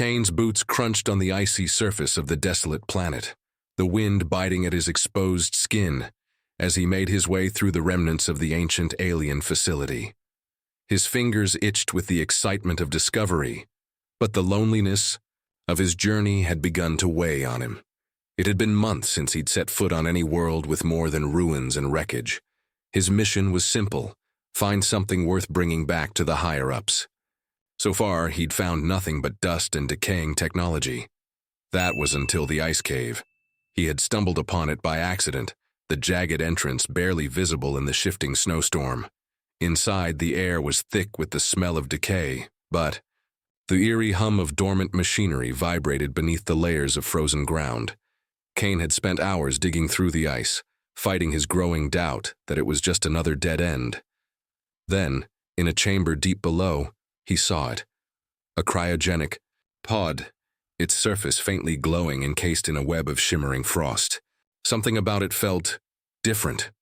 Kane's boots crunched on the icy surface of the desolate planet, the wind biting at his exposed skin as he made his way through the remnants of the ancient alien facility. His fingers itched with the excitement of discovery, but the loneliness of his journey had begun to weigh on him. It had been months since he'd set foot on any world with more than ruins and wreckage. His mission was simple: find something worth bringing back to the higher-ups. So far, he'd found nothing but dust and decaying technology. That was until the ice cave. He had stumbled upon it by accident, the jagged entrance barely visible in the shifting snowstorm. Inside, the air was thick with the smell of decay, but the eerie hum of dormant machinery vibrated beneath the layers of frozen ground. Kane had spent hours digging through the ice, fighting his growing doubt that it was just another dead end. Then, in a chamber deep below, he saw it. A cryogenic pod, its surface faintly glowing, encased in a web of shimmering frost. Something about it felt different.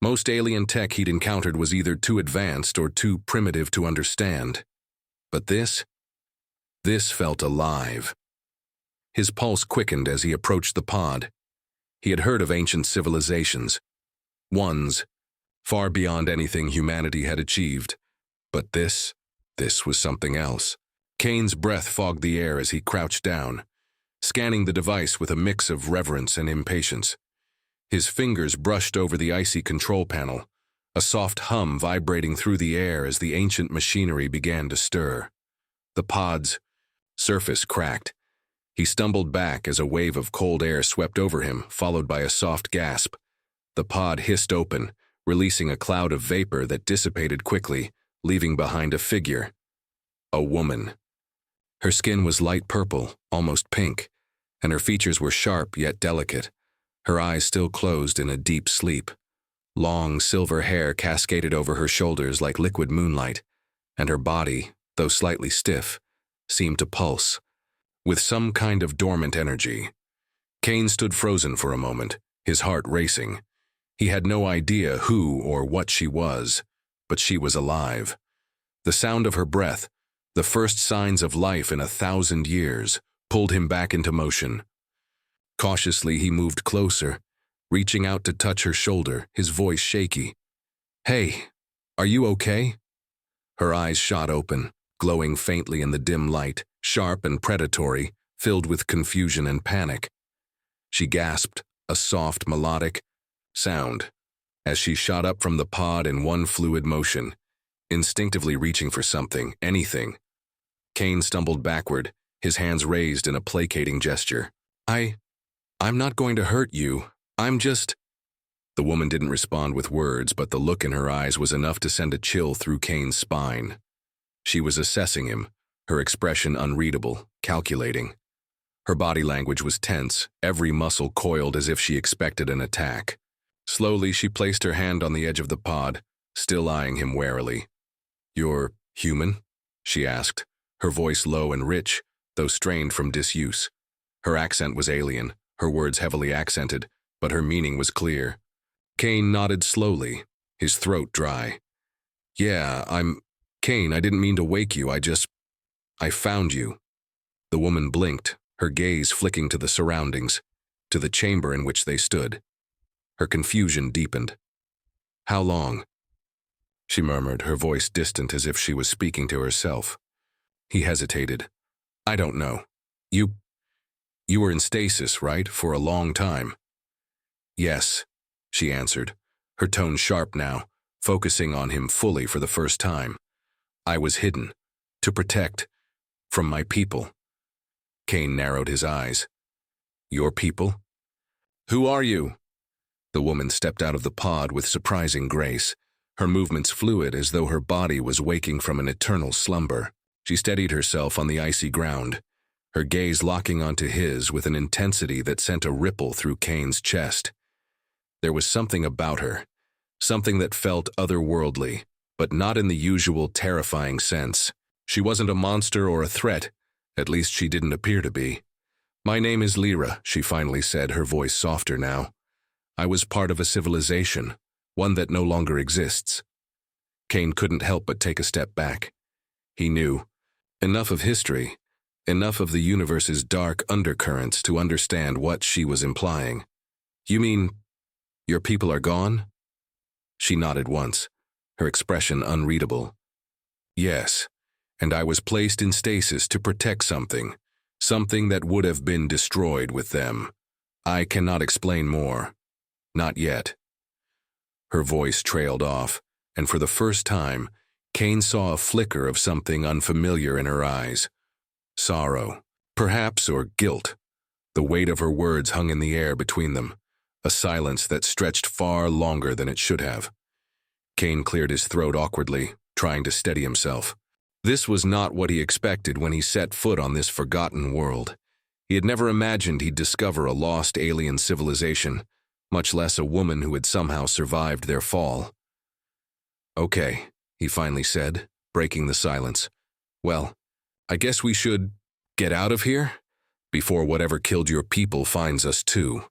Most alien tech he'd encountered was either too advanced or too primitive to understand. But this felt alive. His pulse quickened as he approached the pod. He had heard of ancient civilizations, ones far beyond anything humanity had achieved. But this was something else. Kane's breath fogged the air as he crouched down, scanning the device with a mix of reverence and impatience. His fingers brushed over the icy control panel, a soft hum vibrating through the air as the ancient machinery began to stir. The pod's surface cracked. He stumbled back as a wave of cold air swept over him, followed by a soft gasp. The pod hissed open, releasing a cloud of vapor that dissipated quickly, leaving behind a figure. A woman. Her skin was light purple, almost pink, and her features were sharp yet delicate, her eyes still closed in a deep sleep. Long silver hair cascaded over her shoulders like liquid moonlight, and her body, though slightly stiff, seemed to pulse with some kind of dormant energy. Kane stood frozen for a moment, his heart racing. He had no idea who or what she was, but she was alive. The sound of her breath, the first signs of life in 1,000 years, pulled him back into motion. Cautiously, he moved closer, reaching out to touch her shoulder, his voice shaky. "Hey, are you okay?" Her eyes shot open, glowing faintly in the dim light, sharp and predatory, filled with confusion and panic. She gasped, a soft, melodic sound, as she shot up from the pod in one fluid motion, instinctively reaching for something, anything. Kane stumbled backward, his hands raised in a placating gesture. I'm not going to hurt you. I'm just—" The woman didn't respond with words, but the look in her eyes was enough to send a chill through Kane's spine. She was assessing him, her expression unreadable, calculating. Her body language was tense, every muscle coiled as if she expected an attack. Slowly, she placed her hand on the edge of the pod, still eyeing him warily. "You're human?" she asked, her voice low and rich, though strained from disuse. Her accent was alien, her words heavily accented, but her meaning was clear. Kane nodded slowly, his throat dry. "Yeah, Kane, I didn't mean to wake you, I found you." The woman blinked, her gaze flicking to the surroundings, to the chamber in which they stood. Her confusion deepened. "How long?" she murmured, her voice distant as if she was speaking to herself. He hesitated. "I don't know. You were in stasis, right, for a long time?" "Yes," she answered, her tone sharp now, focusing on him fully for the first time. "I was hidden, to protect, from my people." Kane narrowed his eyes. "Your people? Who are you?" The woman stepped out of the pod with surprising grace, her movements fluid as though her body was waking from an eternal slumber. She steadied herself on the icy ground, her gaze locking onto his with an intensity that sent a ripple through Kane's chest. There was something about her, something that felt otherworldly, but not in the usual terrifying sense. She wasn't a monster or a threat, at least she didn't appear to be. "My name is Lyra," she finally said, her voice softer now. "I was part of a civilization, one that no longer exists." Kane couldn't help but take a step back. He knew enough of history, enough of the universe's dark undercurrents to understand what she was implying. "You mean, your people are gone?" She nodded once, her expression unreadable. "Yes, and I was placed in stasis to protect something that would have been destroyed with them. I cannot explain more. Not yet." Her voice trailed off, and for the first time, Kane saw a flicker of something unfamiliar in her eyes. Sorrow, perhaps, or guilt. The weight of her words hung in the air between them, a silence that stretched far longer than it should have. Kane cleared his throat awkwardly, trying to steady himself. This was not what he expected when he set foot on this forgotten world. He had never imagined he'd discover a lost alien civilization, much less a woman who had somehow survived their fall. "Okay," he finally said, breaking the silence. "Well, I guess we should get out of here, before whatever killed your people finds us too."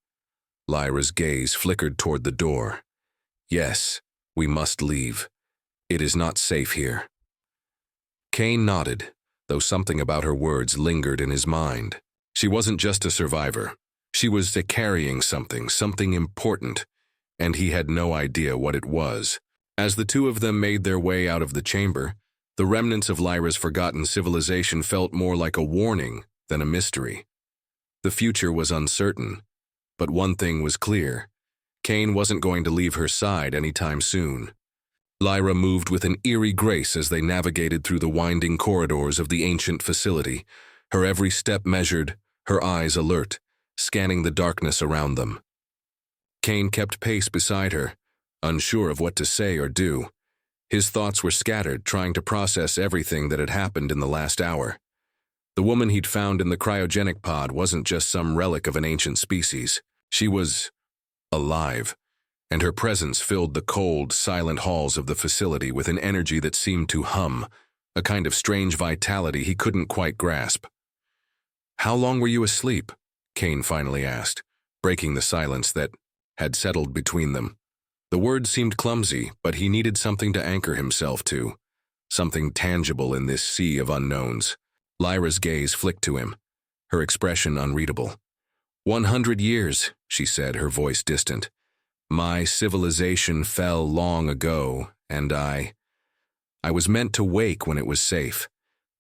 Lyra's gaze flickered toward the door. "Yes, we must leave. It is not safe here." Kane nodded, though something about her words lingered in his mind. She wasn't just a survivor. She was carrying something important, and he had no idea what it was. As the two of them made their way out of the chamber, the remnants of Lyra's forgotten civilization felt more like a warning than a mystery. The future was uncertain, but one thing was clear. Kane wasn't going to leave her side anytime soon. Lyra moved with an eerie grace as they navigated through the winding corridors of the ancient facility, her every step measured, her eyes alert, scanning the darkness around them. Kane kept pace beside her, unsure of what to say or do. His thoughts were scattered, trying to process everything that had happened in the last hour. The woman he'd found in the cryogenic pod wasn't just some relic of an ancient species. She was alive, and her presence filled the cold, silent halls of the facility with an energy that seemed to hum, a kind of strange vitality he couldn't quite grasp. "How long were you asleep?" Kane finally asked, breaking the silence that had settled between them. The words seemed clumsy, but he needed something to anchor himself to, something tangible in this sea of unknowns. Lyra's gaze flicked to him, her expression unreadable. 100 years, she said, her voice distant. "My civilization fell long ago, and I was meant to wake when it was safe,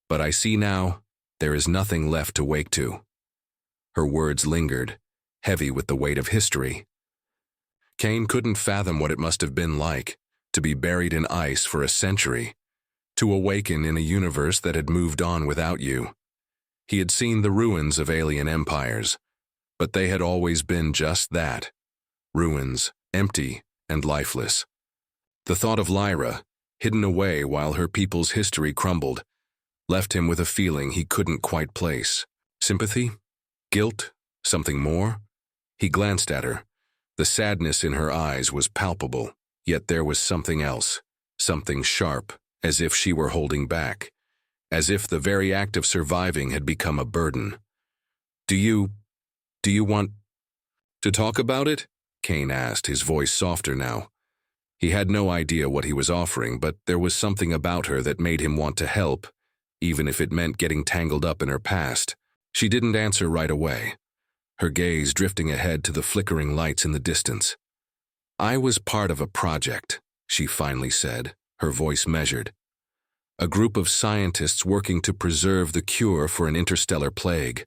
but I see now there is nothing left to wake to." Her words lingered, heavy with the weight of history. Kane couldn't fathom what it must have been like to be buried in ice for a century, to awaken in a universe that had moved on without you. He had seen the ruins of alien empires, but they had always been just that, ruins, empty and lifeless. The thought of Lyra, hidden away while her people's history crumbled, left him with a feeling he couldn't quite place. Sympathy? Guilt? Something more? He glanced at her. The sadness in her eyes was palpable, yet there was something else, something sharp, as if she were holding back, as if the very act of surviving had become a burden. Do you want to talk about it?" Kane asked, his voice softer now. He had no idea what he was offering, but there was something about her that made him want to help, even if it meant getting tangled up in her past. She didn't answer right away, her gaze drifting ahead to the flickering lights in the distance. "I was part of a project," she finally said, her voice measured. "A group of scientists working to preserve the cure for an interstellar plague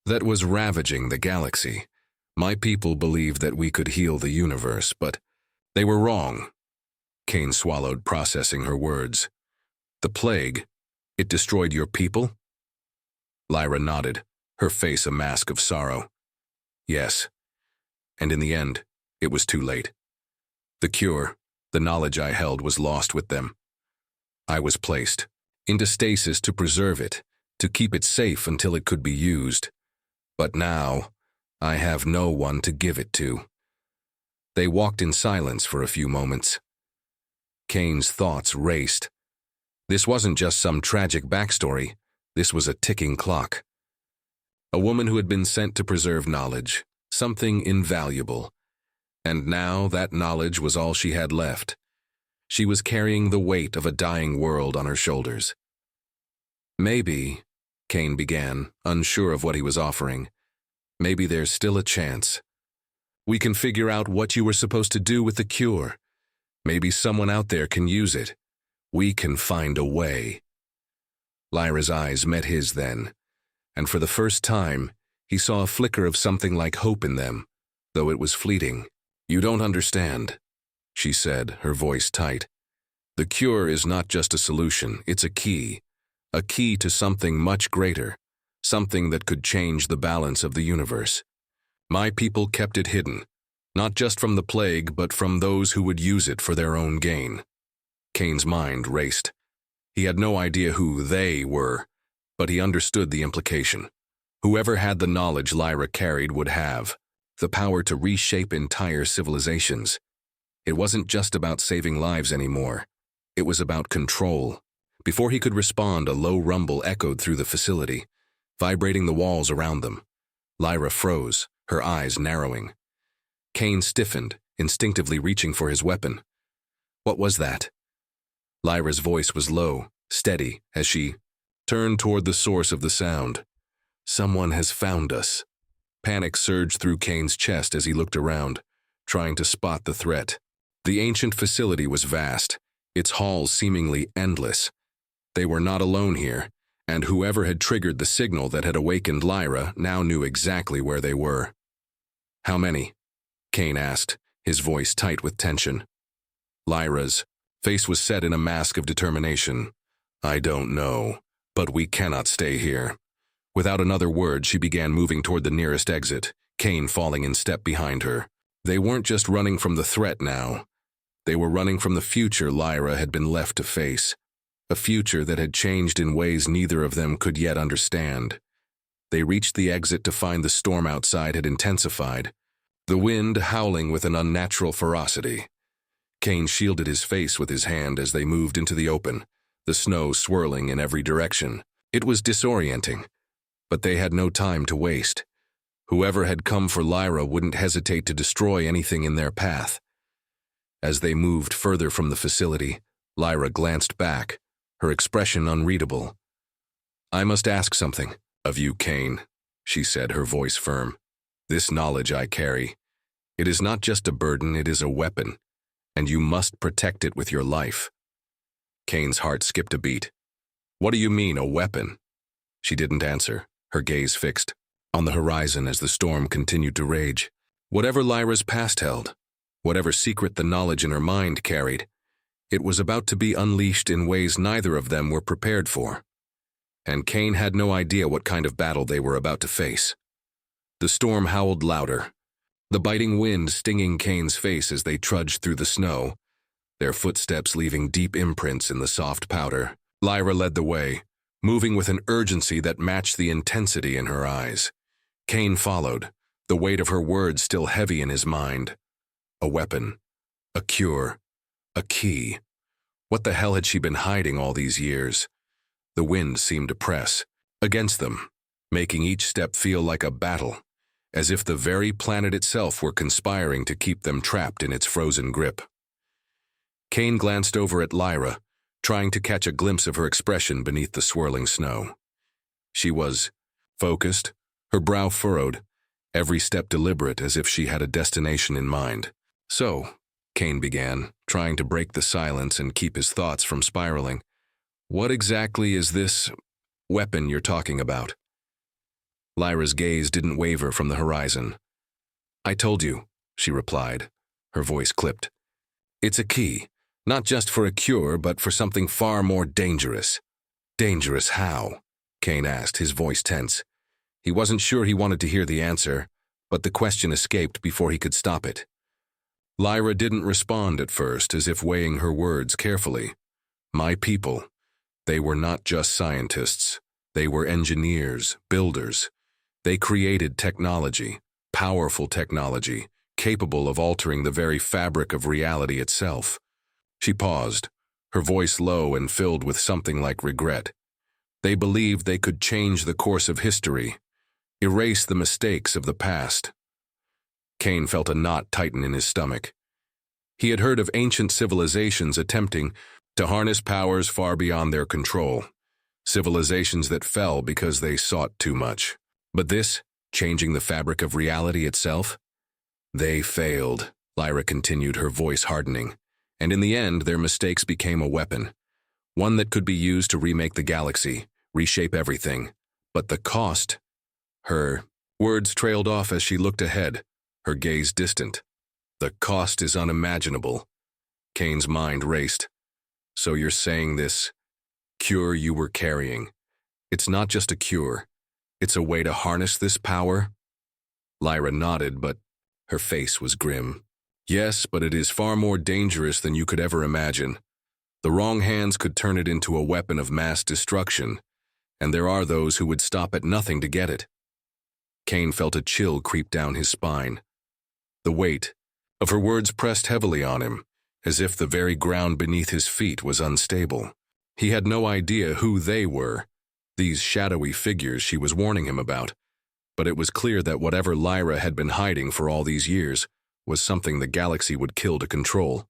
that was ravaging the galaxy. My people believed that we could heal the universe, but they were wrong." Kane swallowed, processing her words. "The plague, it destroyed your people?" Lyra nodded, her face a mask of sorrow. "Yes, and in the end, it was too late. The cure, the knowledge I held, was lost with them. I was placed into stasis to preserve it, to keep it safe until it could be used. But now, I have no one to give it to." They walked in silence for a few moments. Kane's thoughts raced. This wasn't just some tragic backstory. This was a ticking clock. A woman who had been sent to preserve knowledge, something invaluable. And now that knowledge was all she had left. She was carrying the weight of a dying world on her shoulders. Maybe, Kane began, unsure of what he was offering. Maybe there's still a chance. We can figure out what you were supposed to do with the cure. Maybe someone out there can use it. We can find a way. Lyra's eyes met his then, and for the first time, he saw a flicker of something like hope in them, though it was fleeting. You don't understand, she said, her voice tight. The cure is not just a solution, it's a key to something much greater, something that could change the balance of the universe. My people kept it hidden, not just from the plague, but from those who would use it for their own gain. Kane's mind raced. He had no idea who they were, but he understood the implication. Whoever had the knowledge Lyra carried would have the power to reshape entire civilizations. It wasn't just about saving lives anymore. It was about control. Before he could respond, a low rumble echoed through the facility, vibrating the walls around them. Lyra froze, her eyes narrowing. Kane stiffened, instinctively reaching for his weapon. What was that? Lyra's voice was low, steady, as she turned toward the source of the sound. Someone has found us. Panic surged through Kane's chest as he looked around, trying to spot the threat. The ancient facility was vast, its halls seemingly endless. They were not alone here, and whoever had triggered the signal that had awakened Lyra now knew exactly where they were. How many? Kane asked, his voice tight with tension. Lyra's face was set in a mask of determination. I don't know, but we cannot stay here. Without another word, she began moving toward the nearest exit, Kane falling in step behind her. They weren't just running from the threat now. They were running from the future Lyra had been left to face, a future that had changed in ways neither of them could yet understand. They reached the exit to find the storm outside had intensified, the wind howling with an unnatural ferocity. Kane shielded his face with his hand as they moved into the open, the snow swirling in every direction. It was disorienting, but they had no time to waste. Whoever had come for Lyra wouldn't hesitate to destroy anything in their path. As they moved further from the facility, Lyra glanced back, her expression unreadable. I must ask something of you, Kane, she said, her voice firm. This knowledge I carry, it is not just a burden, it is a weapon, and you must protect it with your life. Kane's heart skipped a beat. What do you mean, a weapon? She didn't answer, her gaze fixed on the horizon as the storm continued to rage. Whatever Lyra's past held, whatever secret the knowledge in her mind carried, it was about to be unleashed in ways neither of them were prepared for. And Kane had no idea what kind of battle they were about to face. The storm howled louder, the biting wind stinging Kane's face as they trudged through the snow, their footsteps leaving deep imprints in the soft powder. Lyra led the way, moving with an urgency that matched the intensity in her eyes. Kane followed, the weight of her words still heavy in his mind. A weapon, a cure, a key. What the hell had she been hiding all these years? The wind seemed to press against them, making each step feel like a battle, as if the very planet itself were conspiring to keep them trapped in its frozen grip. Kane glanced over at Lyra, trying to catch a glimpse of her expression beneath the swirling snow. She was focused, her brow furrowed, every step deliberate as if she had a destination in mind. So, Kane began, trying to break the silence and keep his thoughts from spiraling. What exactly is this weapon you're talking about? Lyra's gaze didn't waver from the horizon. I told you, she replied, her voice clipped. It's a key, not just for a cure, but for something far more dangerous. Dangerous how? Kane asked, his voice tense. He wasn't sure he wanted to hear the answer, but the question escaped before he could stop it. Lyra didn't respond at first, as if weighing her words carefully. My people. They were not just scientists. They were engineers, builders. They created technology, powerful technology, capable of altering the very fabric of reality itself. She paused, her voice low and filled with something like regret. They believed they could change the course of history, erase the mistakes of the past. Kane felt a knot tighten in his stomach. He had heard of ancient civilizations attempting to harness powers far beyond their control, civilizations that fell because they sought too much. But this, changing the fabric of reality itself? They failed, Lyra continued, her voice hardening. And in the end, their mistakes became a weapon. One that could be used to remake the galaxy, reshape everything. But the cost? Her words trailed off as she looked ahead, her gaze distant. The cost is unimaginable. Kane's mind raced. So you're saying this cure you were carrying, it's not just a cure, it's a way to harness this power? Lyra nodded, but her face was grim. Yes, but it is far more dangerous than you could ever imagine. The wrong hands could turn it into a weapon of mass destruction, and there are those who would stop at nothing to get it. Kane felt a chill creep down his spine. The weight of her words pressed heavily on him, as if the very ground beneath his feet was unstable. He had no idea who they were, these shadowy figures she was warning him about, but it was clear that whatever Lyra had been hiding for all these years was something the galaxy would kill to control.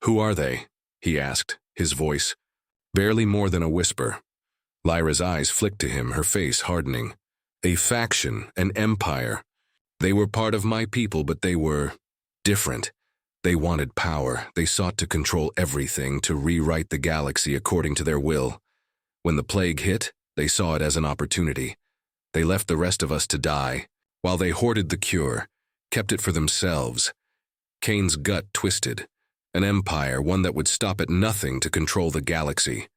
Who are they? He asked, his voice barely more than a whisper. Lyra's eyes flicked to him, her face hardening. A faction, an empire. They were part of my people, but they were different. They wanted power. They sought to control everything, to rewrite the galaxy according to their will. When the plague hit, they saw it as an opportunity. They left the rest of us to die, while they hoarded the cure, kept it for themselves. Kane's gut twisted. An empire, one that would stop at nothing to control the galaxy.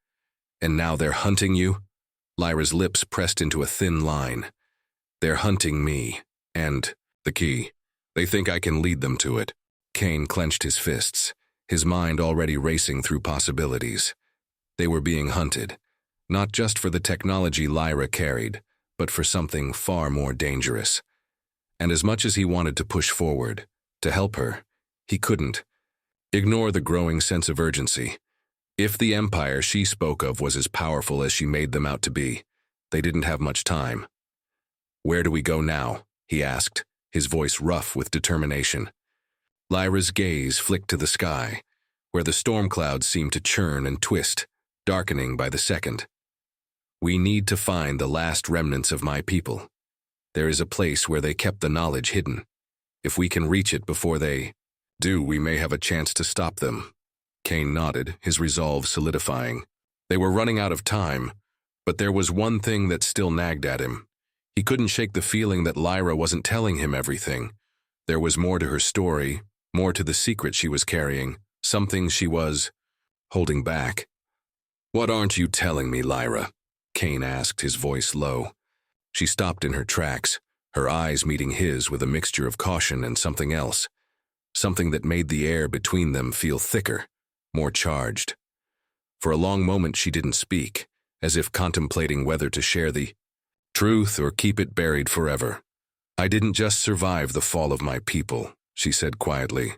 And now they're hunting you? Lyra's lips pressed into a thin line. They're hunting me, and the key. They think I can lead them to it. Kane clenched his fists, his mind already racing through possibilities. They were being hunted, not just for the technology Lyra carried, but for something far more dangerous. And as much as he wanted to push forward, to help her, he couldn't. Ignore the growing sense of urgency. If the empire she spoke of was as powerful as she made them out to be, they didn't have much time. Where do we go now? He asked, his voice rough with determination. Lyra's gaze flicked to the sky, where the storm clouds seemed to churn and twist, darkening by the second. We need to find the last remnants of my people. There is a place where they kept the knowledge hidden. If we can reach it before they do, we may have a chance to stop them. Kane nodded, his resolve solidifying. They were running out of time, but there was one thing that still nagged at him. He couldn't shake the feeling that Lyra wasn't telling him everything. There was more to her story, more to the secret she was carrying, something she was holding back. What aren't you telling me, Lyra? Kane asked, his voice low. She stopped in her tracks, her eyes meeting his with a mixture of caution and something else, something that made the air between them feel thicker, more charged. For a long moment she didn't speak, as if contemplating whether to share the truth or keep it buried forever. I didn't just survive the fall of my people, she said quietly,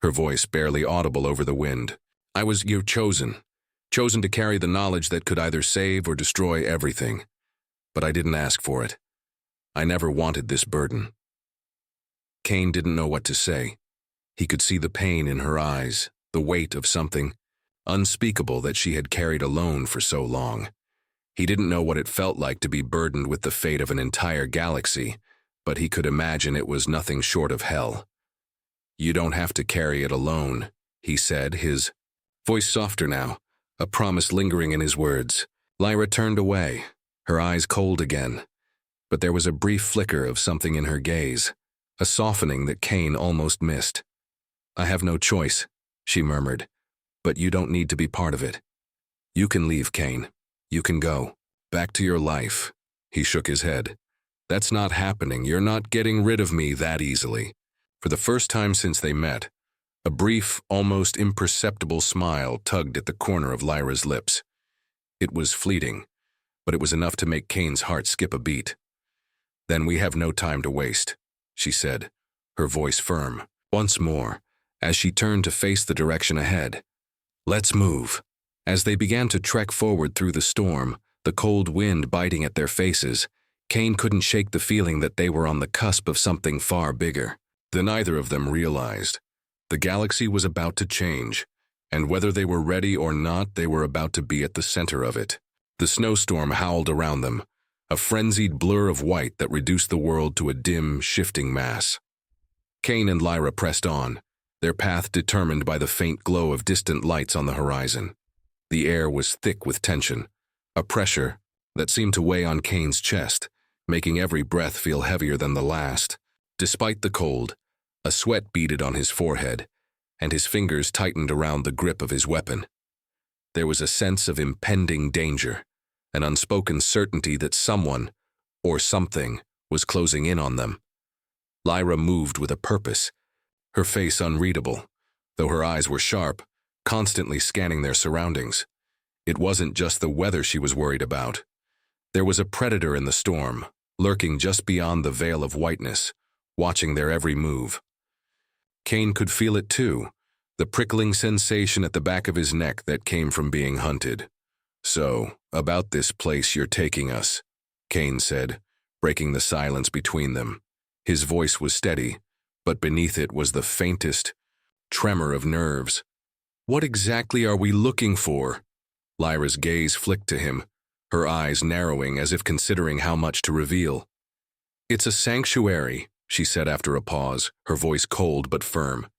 her voice barely audible over the wind. I was chosen to carry the knowledge that could either save or destroy everything. But I didn't ask for it. I never wanted this burden. Kane didn't know what to say. He could see the pain in her eyes, the weight of something unspeakable that she had carried alone for so long. He didn't know what it felt like to be burdened with the fate of an entire galaxy, but he could imagine it was nothing short of hell. You don't have to carry it alone, he said, his voice softer now, a promise lingering in his words. Lyra turned away, her eyes cold again, but there was a brief flicker of something in her gaze, a softening that Kane almost missed. I have no choice, she murmured, but you don't need to be part of it. You can leave, Kane. You can go. Back to your life. He shook his head. That's not happening. You're not getting rid of me that easily. For the first time since they met, a brief, almost imperceptible smile tugged at the corner of Lyra's lips. It was fleeting, but it was enough to make Kane's heart skip a beat. Then we have no time to waste, she said, her voice firm, once more, as she turned to face the direction ahead. Let's move. As they began to trek forward through the storm, the cold wind biting at their faces, Kane couldn't shake the feeling that they were on the cusp of something far bigger than either of them realized. The galaxy was about to change, and whether they were ready or not, they were about to be at the center of it. The snowstorm howled around them, a frenzied blur of white that reduced the world to a dim, shifting mass. Kane and Lyra pressed on, their path determined by the faint glow of distant lights on the horizon. The air was thick with tension, a pressure that seemed to weigh on Kane's chest, making every breath feel heavier than the last. Despite the cold, a sweat beaded on his forehead, and his fingers tightened around the grip of his weapon. There was a sense of impending danger, an unspoken certainty that someone, or something, was closing in on them. Lyra moved with a purpose, her face unreadable, though her eyes were sharp, constantly scanning their surroundings. It wasn't just the weather she was worried about. There was a predator in the storm, lurking just beyond the veil of whiteness, watching their every move. Kane could feel it too, the prickling sensation at the back of his neck that came from being hunted. "So, about this place you're taking us," Kane said, breaking the silence between them. His voice was steady, but beneath it was the faintest tremor of nerves. "What exactly are we looking for?" Lyra's gaze flicked to him, her eyes narrowing as if considering how much to reveal. "It's a sanctuary," she said after a pause, her voice cold but firm.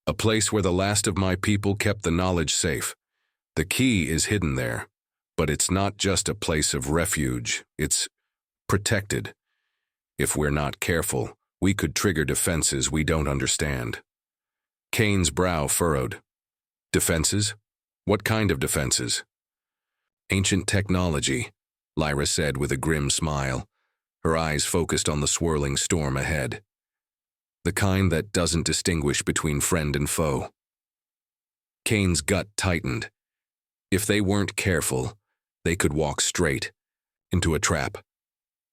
"A place where the last of my people kept the knowledge safe. The key is hidden there, but it's not just a place of refuge, it's protected. If we're not careful, we could trigger defenses we don't understand." Kane's brow furrowed. "Defenses? What kind of defenses?" "Ancient technology," Lyra said with a grim smile, her eyes focused on the swirling storm ahead. "The kind that doesn't distinguish between friend and foe." Kane's gut tightened. If they weren't careful, they could walk straight into a trap.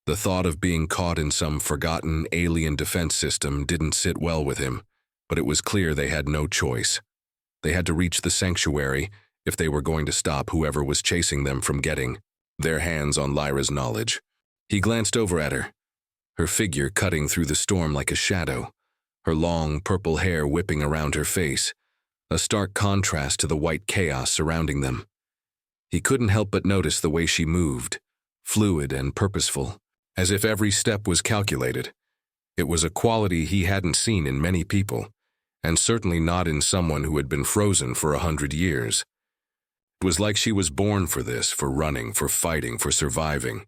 The thought of being caught in some forgotten alien defense system didn't sit well with him, but it was clear they had no choice. They had to reach the sanctuary if they were going to stop whoever was chasing them from getting their hands on Lyra's knowledge. He glanced over at her, her figure cutting through the storm like a shadow, her long purple hair whipping around her face, a stark contrast to the white chaos surrounding them. He couldn't help but notice the way she moved, fluid and purposeful, as if every step was calculated. It was a quality he hadn't seen in many people, and certainly not in someone who had been frozen for 100 years. It was like she was born for this, for running, for fighting, for surviving.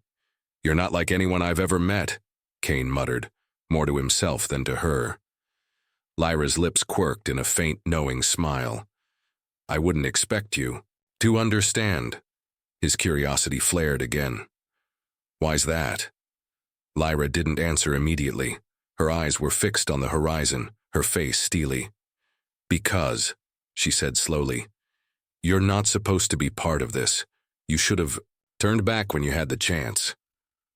"You're not like anyone I've ever met," Kane muttered, more to himself than to her. Lyra's lips quirked in a faint, knowing smile. "I wouldn't expect you to understand." His curiosity flared again. "Why's that?" Lyra didn't answer immediately. Her eyes were fixed on the horizon, her face steely. "Because," she said slowly, "you're not supposed to be part of this. You should have turned back when you had the chance."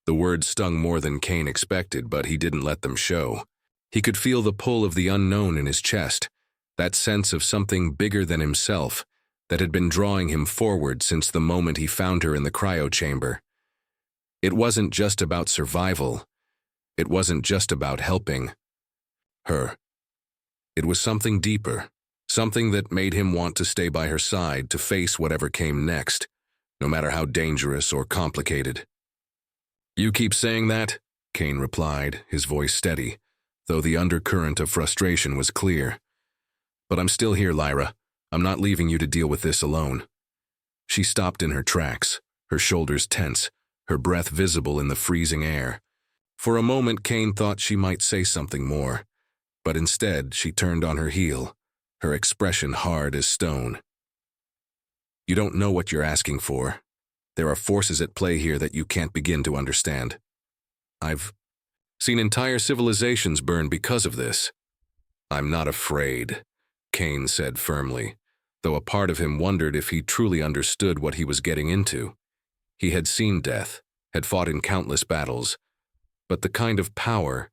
The words stung more than Kane expected, but he didn't let them show. He could feel the pull of the unknown in his chest, that sense of something bigger than himself that had been drawing him forward since the moment he found her in the cryo chamber. It wasn't just about survival. It wasn't just about helping her. It was something deeper, something that made him want to stay by her side, to face whatever came next, no matter how dangerous or complicated. "You keep saying that," Kane replied, his voice steady, though the undercurrent of frustration was clear. "But I'm still here, Lyra. I'm not leaving you to deal with this alone." She stopped in her tracks, her shoulders tense, her breath visible in the freezing air. For a moment, Kane thought she might say something more, but instead she turned on her heel, her expression hard as stone. "You don't know what you're asking for. There are forces at play here that you can't begin to understand. I've seen entire civilizations burn because of this." "I'm not afraid," Kane said firmly, though a part of him wondered if he truly understood what he was getting into. He had seen death, had fought in countless battles, but the kind of power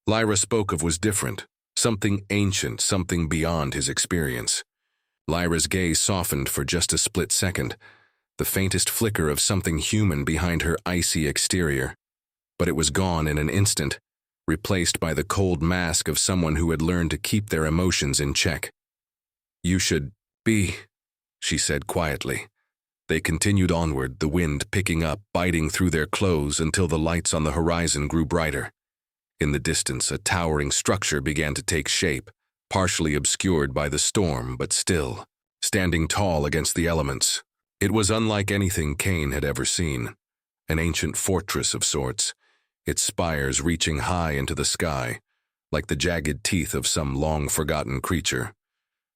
Lyra spoke of was different, something ancient, something beyond his experience. Lyra's gaze softened for just a split second, the faintest flicker of something human behind her icy exterior. But it was gone in an instant, replaced by the cold mask of someone who had learned to keep their emotions in check. "You should be," she said quietly. They continued onward, the wind picking up, biting through their clothes until the lights on the horizon grew brighter. In the distance, a towering structure began to take shape, partially obscured by the storm, but still, standing tall against the elements. It was unlike anything Kane had ever seen. An ancient fortress of sorts, its spires reaching high into the sky, like the jagged teeth of some long-forgotten creature.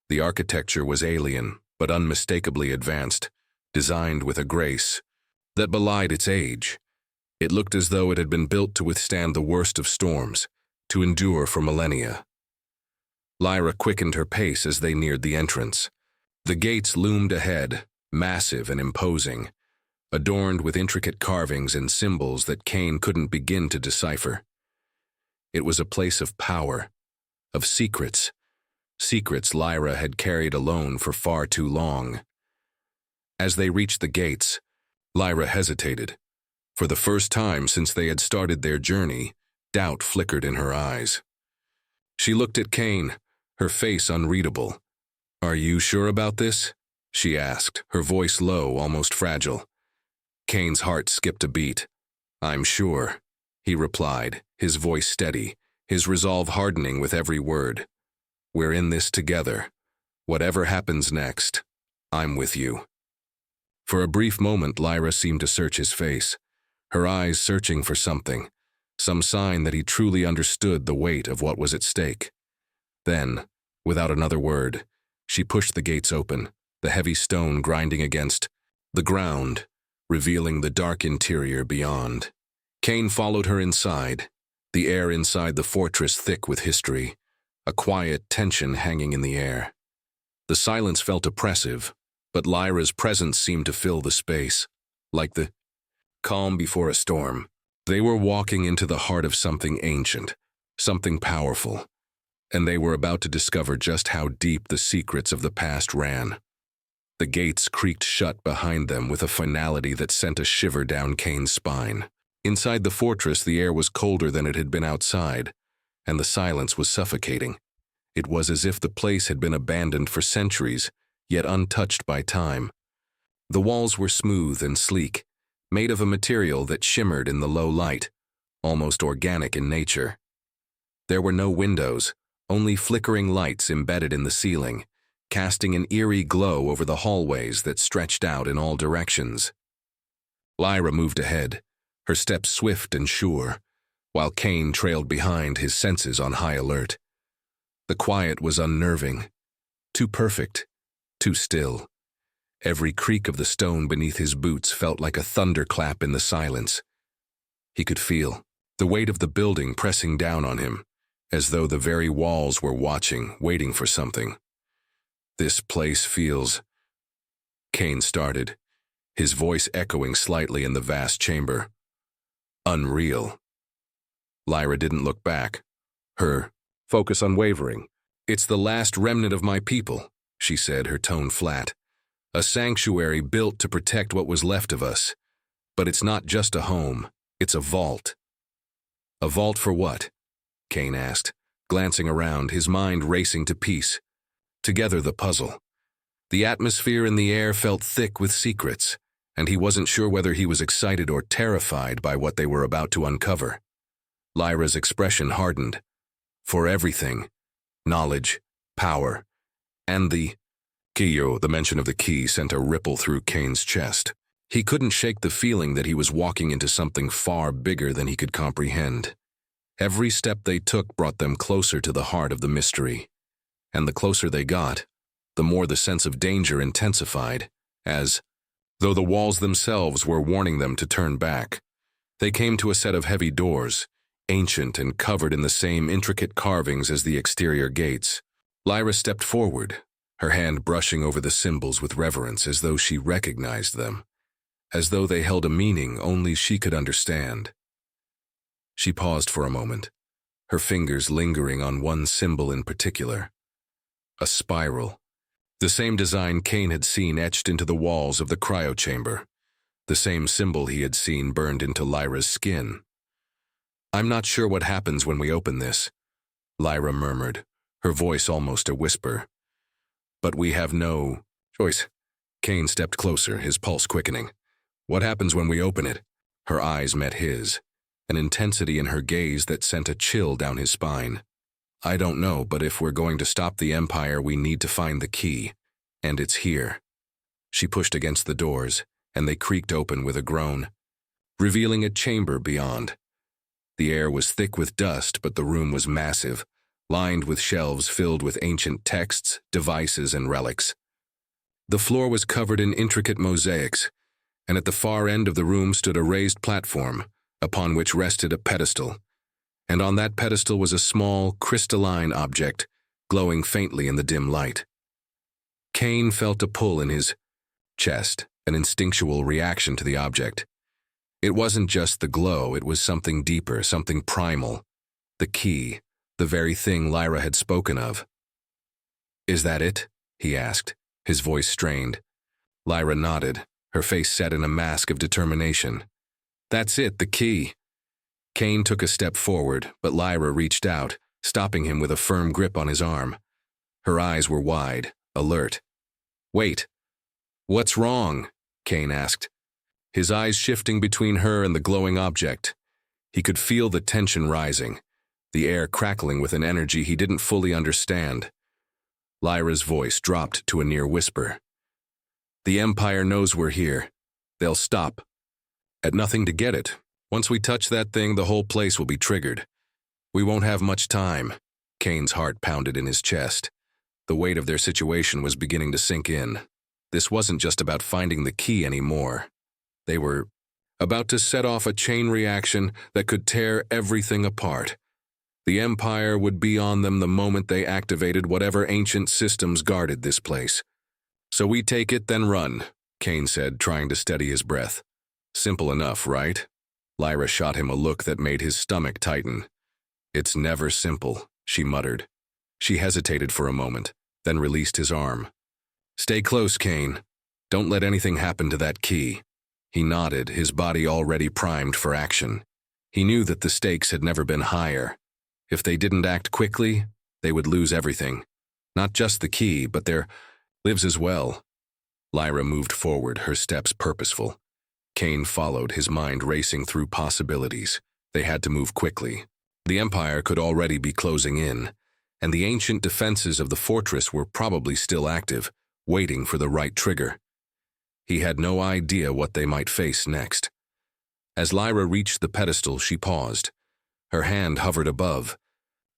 The architecture was alien, but unmistakably advanced, designed with a grace that belied its age. It looked as though it had been built to withstand the worst of storms, to endure for millennia. Lyra quickened her pace as they neared the entrance. The gates loomed ahead, massive and imposing, adorned with intricate carvings and symbols that Kane couldn't begin to decipher. It was a place of power, of secrets, secrets Lyra had carried alone for far too long. As they reached the gates, Lyra hesitated. For the first time since they had started their journey, doubt flickered in her eyes. She looked at Kane, her face unreadable. "Are you sure about this?" she asked, her voice low, almost fragile. Kane's heart skipped a beat. "I'm sure," he replied, his voice steady, his resolve hardening with every word. "We're in this together. Whatever happens next, I'm with you." For a brief moment, Lyra seemed to search his face, her eyes searching for something, some sign that he truly understood the weight of what was at stake. Then, without another word, she pushed the gates open, the heavy stone grinding against the ground, revealing the dark interior beyond. Kane followed her inside, the air inside the fortress thick with history, a quiet tension hanging in the air. The silence felt oppressive, but Lyra's presence seemed to fill the space, like the calm before a storm. They were walking into the heart of something ancient, something powerful, and they were about to discover just how deep the secrets of the past ran. The gates creaked shut behind them with a finality that sent a shiver down Kane's spine. Inside the fortress, the air was colder than it had been outside, and the silence was suffocating. It was as if the place had been abandoned for centuries, yet untouched by time. The walls were smooth and sleek, made of a material that shimmered in the low light, almost organic in nature. There were no windows, only flickering lights embedded in the ceiling, casting an eerie glow over the hallways that stretched out in all directions. Lyra moved ahead, her steps swift and sure, while Kane trailed behind, his senses on high alert. The quiet was unnerving, too perfect, too still. Every creak of the stone beneath his boots felt like a thunderclap in the silence. He could feel the weight of the building pressing down on him, as though the very walls were watching, waiting for something. "This place feels—" Kane started, his voice echoing slightly in the vast chamber. "Unreal." Lyra didn't look back, her focus unwavering. "It's the last remnant of my people," she said, her tone flat. "A sanctuary built to protect what was left of us. But it's not just a home, it's a vault." "A vault for what?" Kane asked, glancing around, his mind racing to piece together the puzzle. The atmosphere in the air felt thick with secrets, and he wasn't sure whether he was excited or terrified by what they were about to uncover. Lyra's expression hardened. For everything, knowledge, power, and the mention of the key sent a ripple through Kane's chest. He couldn't shake the feeling that he was walking into something far bigger than he could comprehend. Every step they took brought them closer to the heart of the mystery. And the closer they got, the more the sense of danger intensified, as though the walls themselves were warning them to turn back. They came to a set of heavy doors, ancient and covered in the same intricate carvings as the exterior gates. Lyra stepped forward, her hand brushing over the symbols with reverence, as though she recognized them, as though they held a meaning only she could understand. She paused for a moment, her fingers lingering on one symbol in particular. A spiral, the same design Kane had seen etched into the walls of the cryochamber, the same symbol he had seen burned into Lyra's skin. "I'm not sure what happens when we open this," Lyra murmured, her voice almost a whisper. "But we have no choice. Kane stepped closer, his pulse quickening. What happens when we open it? Her eyes met his, an intensity in her gaze that sent a chill down his spine. I don't know, but if we're going to stop the Empire, we need to find the key. And it's here. She pushed against the doors, and they creaked open with a groan, revealing a chamber beyond. The air was thick with dust, but the room was massive, lined with shelves filled with ancient texts, devices, and relics. The floor was covered in intricate mosaics, and at the far end of the room stood a raised platform, upon which rested a pedestal, and on that pedestal was a small, crystalline object, glowing faintly in the dim light. Kane felt a pull in his chest, an instinctual reaction to the object. It wasn't just the glow, it was something deeper, something primal. The key, the very thing Lyra had spoken of. "Is that it?" he asked, his voice strained. Lyra nodded, her face set in a mask of determination. "That's it, the key." Kane took a step forward, but Lyra reached out, stopping him with a firm grip on his arm. Her eyes were wide, alert. "Wait. What's wrong?" Kane asked, his eyes shifting between her and the glowing object. He could feel the tension rising, the air crackling with an energy he didn't fully understand. Lyra's voice dropped to a near whisper. "The Empire knows we're here. They'll stop at nothing to get it. Once we touch that thing, the whole place will be triggered. We won't have much time." Kane's heart pounded in his chest. The weight of their situation was beginning to sink in. This wasn't just about finding the key anymore. They were about to set off a chain reaction that could tear everything apart. The Empire would be on them the moment they activated whatever ancient systems guarded this place. "So we take it, then run," Kane said, trying to steady his breath. "Simple enough, right?" Lyra shot him a look that made his stomach tighten. "It's never simple," she muttered. She hesitated for a moment, then released his arm. "Stay close, Kane. Don't let anything happen to that key." He nodded, his body already primed for action. He knew that the stakes had never been higher. If they didn't act quickly, they would lose everything. Not just the key, but their lives as well. Lyra moved forward, her steps purposeful. Kane followed, his mind racing through possibilities. They had to move quickly. The Empire could already be closing in, and the ancient defenses of the fortress were probably still active, waiting for the right trigger. He had no idea what they might face next. As Lyra reached the pedestal, she paused. Her hand hovered above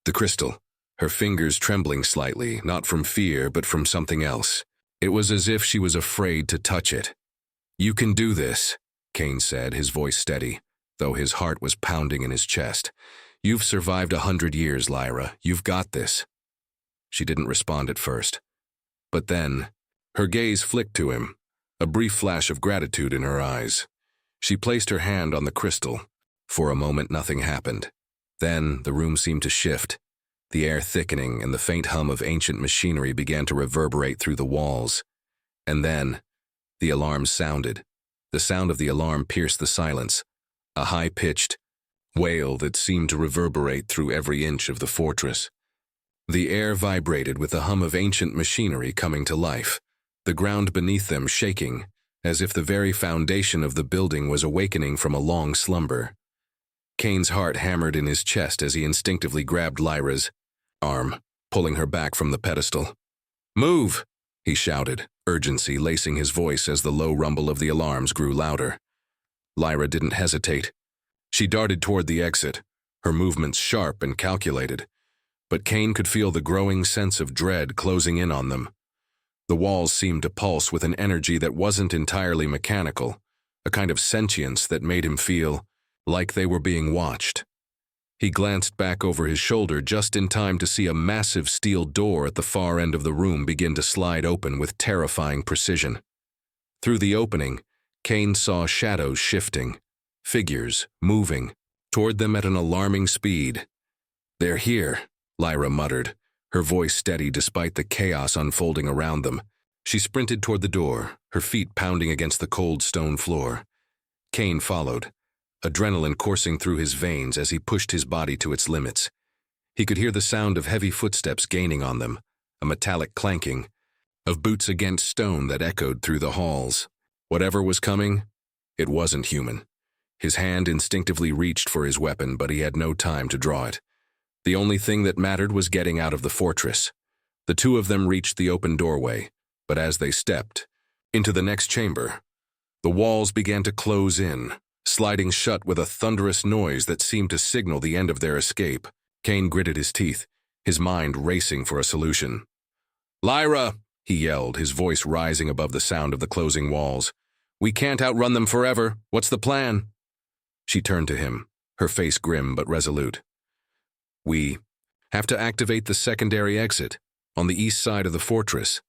the crystal, her fingers trembling slightly, not from fear, but from something else. It was as if she was afraid to touch it. "You can do this," Kane said, his voice steady, though his heart was pounding in his chest. "You've survived 100 years, Lyra. You've got this." She didn't respond at first. But then, her gaze flicked to him, a brief flash of gratitude in her eyes. She placed her hand on the crystal. For a moment, nothing happened. Then, the room seemed to shift, the air thickening, and the faint hum of ancient machinery began to reverberate through the walls. And then, the alarm sounded. The sound of the alarm pierced the silence, a high-pitched wail that seemed to reverberate through every inch of the fortress. The air vibrated with the hum of ancient machinery coming to life, the ground beneath them shaking, as if the very foundation of the building was awakening from a long slumber. Kane's heart hammered in his chest as he instinctively grabbed Lyra's arm, pulling her back from the pedestal. "Move!" he shouted, urgency lacing his voice as the low rumble of the alarms grew louder. Lyra didn't hesitate. She darted toward the exit, her movements sharp and calculated. But Kane could feel the growing sense of dread closing in on them. The walls seemed to pulse with an energy that wasn't entirely mechanical, a kind of sentience that made him feel like they were being watched. He glanced back over his shoulder just in time to see a massive steel door at the far end of the room begin to slide open with terrifying precision. Through the opening, Kane saw shadows shifting, figures moving toward them at an alarming speed. "They're here," Lyra muttered, her voice steady despite the chaos unfolding around them. She sprinted toward the door, her feet pounding against the cold stone floor. Kane followed, adrenaline coursing through his veins as he pushed his body to its limits. He could hear the sound of heavy footsteps gaining on them, a metallic clanking, of boots against stone that echoed through the halls. Whatever was coming, it wasn't human. His hand instinctively reached for his weapon, but he had no time to draw it. The only thing that mattered was getting out of the fortress. The two of them reached the open doorway, but as they stepped into the next chamber, the walls began to close in, sliding shut with a thunderous noise that seemed to signal the end of their escape. Kane gritted his teeth, his mind racing for a solution. "Lyra!" he yelled, his voice rising above the sound of the closing walls. "We can't outrun them forever. What's the plan?" She turned to him, her face grim but resolute. "We have to activate the secondary exit on the east side of the fortress.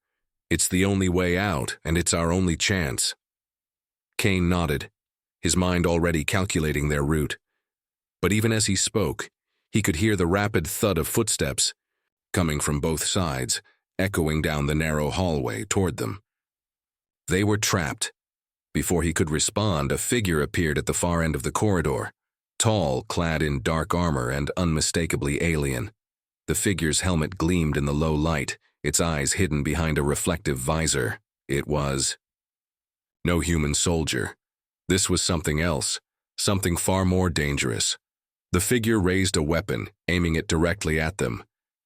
It's the only way out, and it's our only chance." Kane nodded, his mind already calculating their route. But even as he spoke, he could hear the rapid thud of footsteps coming from both sides, echoing down the narrow hallway toward them. They were trapped. Before he could respond, a figure appeared at the far end of the corridor, tall, clad in dark armor and unmistakably alien. The figure's helmet gleamed in the low light, its eyes hidden behind a reflective visor. It was no human soldier. This was something else, something far more dangerous. The figure raised a weapon, aiming it directly at them.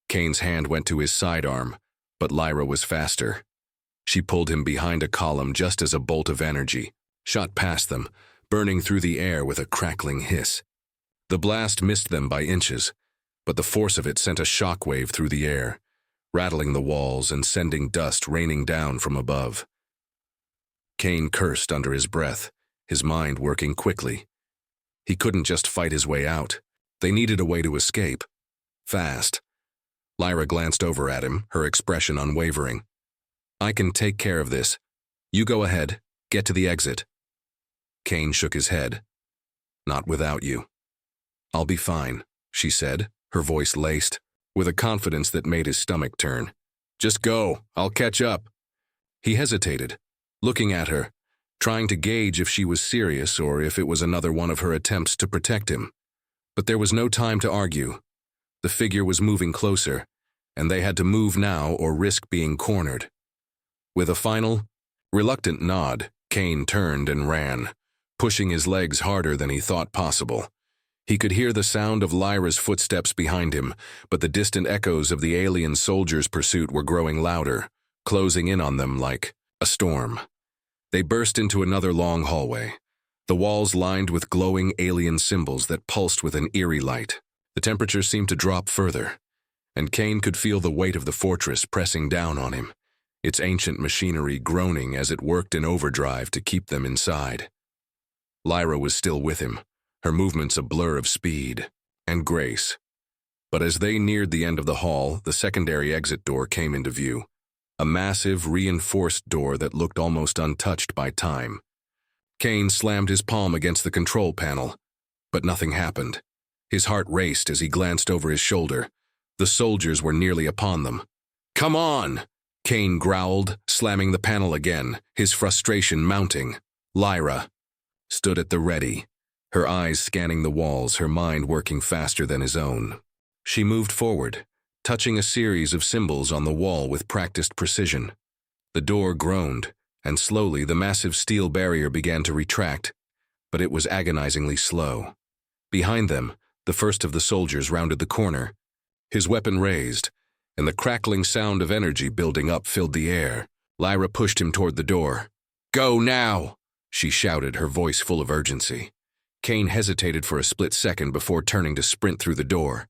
Kane's hand went to his sidearm, but Lyra was faster. She pulled him behind a column just as a bolt of energy shot past them, burning through the air with a crackling hiss. The blast missed them by inches, but the force of it sent a shockwave through the air, rattling the walls and sending dust raining down from above. Kane cursed under his breath, his mind working quickly. He couldn't just fight his way out. They needed a way to escape. Fast. Lyra glanced over at him, her expression unwavering. "I can take care of this. You go ahead. Get to the exit." Kane shook his head. "Not without you." "I'll be fine," she said, her voice laced, with a confidence that made his stomach turn. "Just go. I'll catch up." He hesitated, looking at her, trying to gauge if she was serious or if it was another one of her attempts to protect him. But there was no time to argue. The figure was moving closer, and they had to move now or risk being cornered. With a final, reluctant nod, Kane turned and ran, pushing his legs harder than he thought possible. He could hear the sound of Lyra's footsteps behind him, but the distant echoes of the alien soldiers' pursuit were growing louder, closing in on them like a storm. They burst into another long hallway, the walls lined with glowing alien symbols that pulsed with an eerie light. The temperature seemed to drop further, and Kane could feel the weight of the fortress pressing down on him, its ancient machinery groaning as it worked in overdrive to keep them inside. Lyra was still with him, her movements a blur of speed and grace. But as they neared the end of the hall, the secondary exit door came into view, a massive, reinforced door that looked almost untouched by time. Kane slammed his palm against the control panel, but nothing happened. His heart raced as he glanced over his shoulder. The soldiers were nearly upon them. "Come on!" Kane growled, slamming the panel again, his frustration mounting. Lyra stood at the ready, her eyes scanning the walls, her mind working faster than his own. She moved forward, touching a series of symbols on the wall with practiced precision. The door groaned, and slowly the massive steel barrier began to retract, but it was agonizingly slow. Behind them, the first of the soldiers rounded the corner, his weapon raised, and the crackling sound of energy building up filled the air. Lyra pushed him toward the door. "Go now!" she shouted, her voice full of urgency. Kane hesitated for a split second before turning to sprint through the door,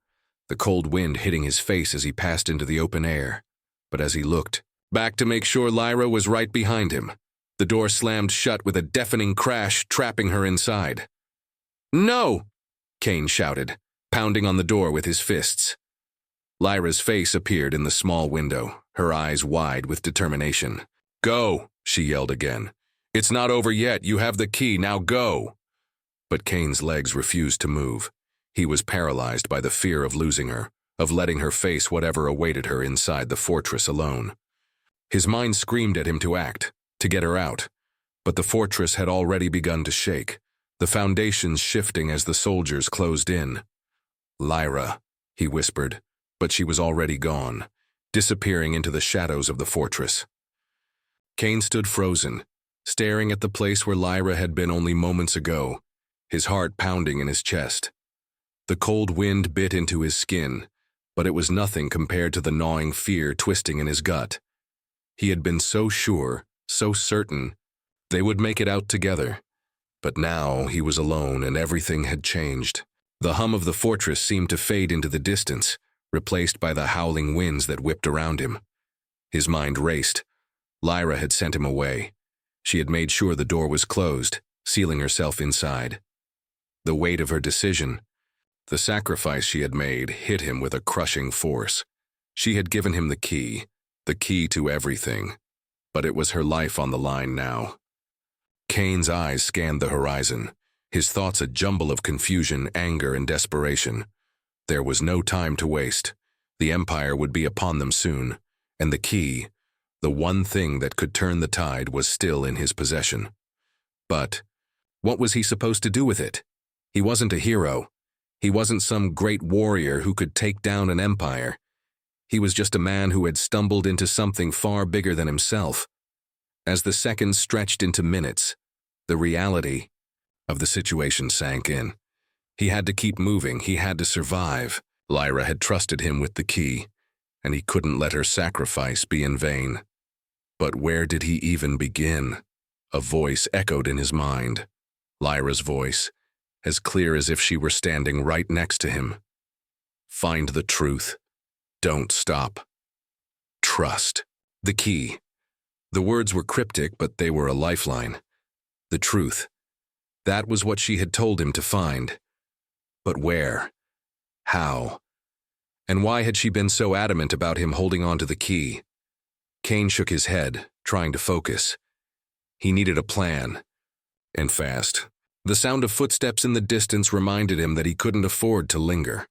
the cold wind hitting his face as he passed into the open air. But as he looked back to make sure Lyra was right behind him, the door slammed shut with a deafening crash, trapping her inside. "No!" Kane shouted, pounding on the door with his fists. Lyra's face appeared in the small window, her eyes wide with determination. "Go!" she yelled again. "It's not over yet. You have the key. Now go!" But Kane's legs refused to move. He was paralyzed by the fear of losing her, of letting her face whatever awaited her inside the fortress alone. His mind screamed at him to act, to get her out. But the fortress had already begun to shake, the foundations shifting as the soldiers closed in. "Lyra," he whispered, but she was already gone, disappearing into the shadows of the fortress. Kane stood frozen, staring at the place where Lyra had been only moments ago, his heart pounding in his chest. The cold wind bit into his skin, but it was nothing compared to the gnawing fear twisting in his gut. He had been so sure, so certain, they would make it out together. But now he was alone and everything had changed. The hum of the fortress seemed to fade into the distance, replaced by the howling winds that whipped around him. His mind raced. Lyra had sent him away. She had made sure the door was closed, sealing herself inside. The weight of her decision, the sacrifice she had made, hit him with a crushing force. She had given him the key to everything. But it was her life on the line now. Kane's eyes scanned the horizon, his thoughts a jumble of confusion, anger, and desperation. There was no time to waste. The Empire would be upon them soon, and the key, the one thing that could turn the tide, was still in his possession. But what was he supposed to do with it? He wasn't a hero. He wasn't some great warrior who could take down an empire. He was just a man who had stumbled into something far bigger than himself. As the seconds stretched into minutes, the reality of the situation sank in. He had to keep moving. He had to survive. Lyra had trusted him with the key, and he couldn't let her sacrifice be in vain. But where did he even begin? A voice echoed in his mind. Lyra's voice, as clear as if she were standing right next to him. Find the truth. Don't stop. Trust. The key. The words were cryptic, but they were a lifeline. The truth. That was what she had told him to find. But where? How? And why had she been so adamant about him holding on to the key? Kane shook his head, trying to focus. He needed a plan. And fast. The sound of footsteps in the distance reminded him that he couldn't afford to linger.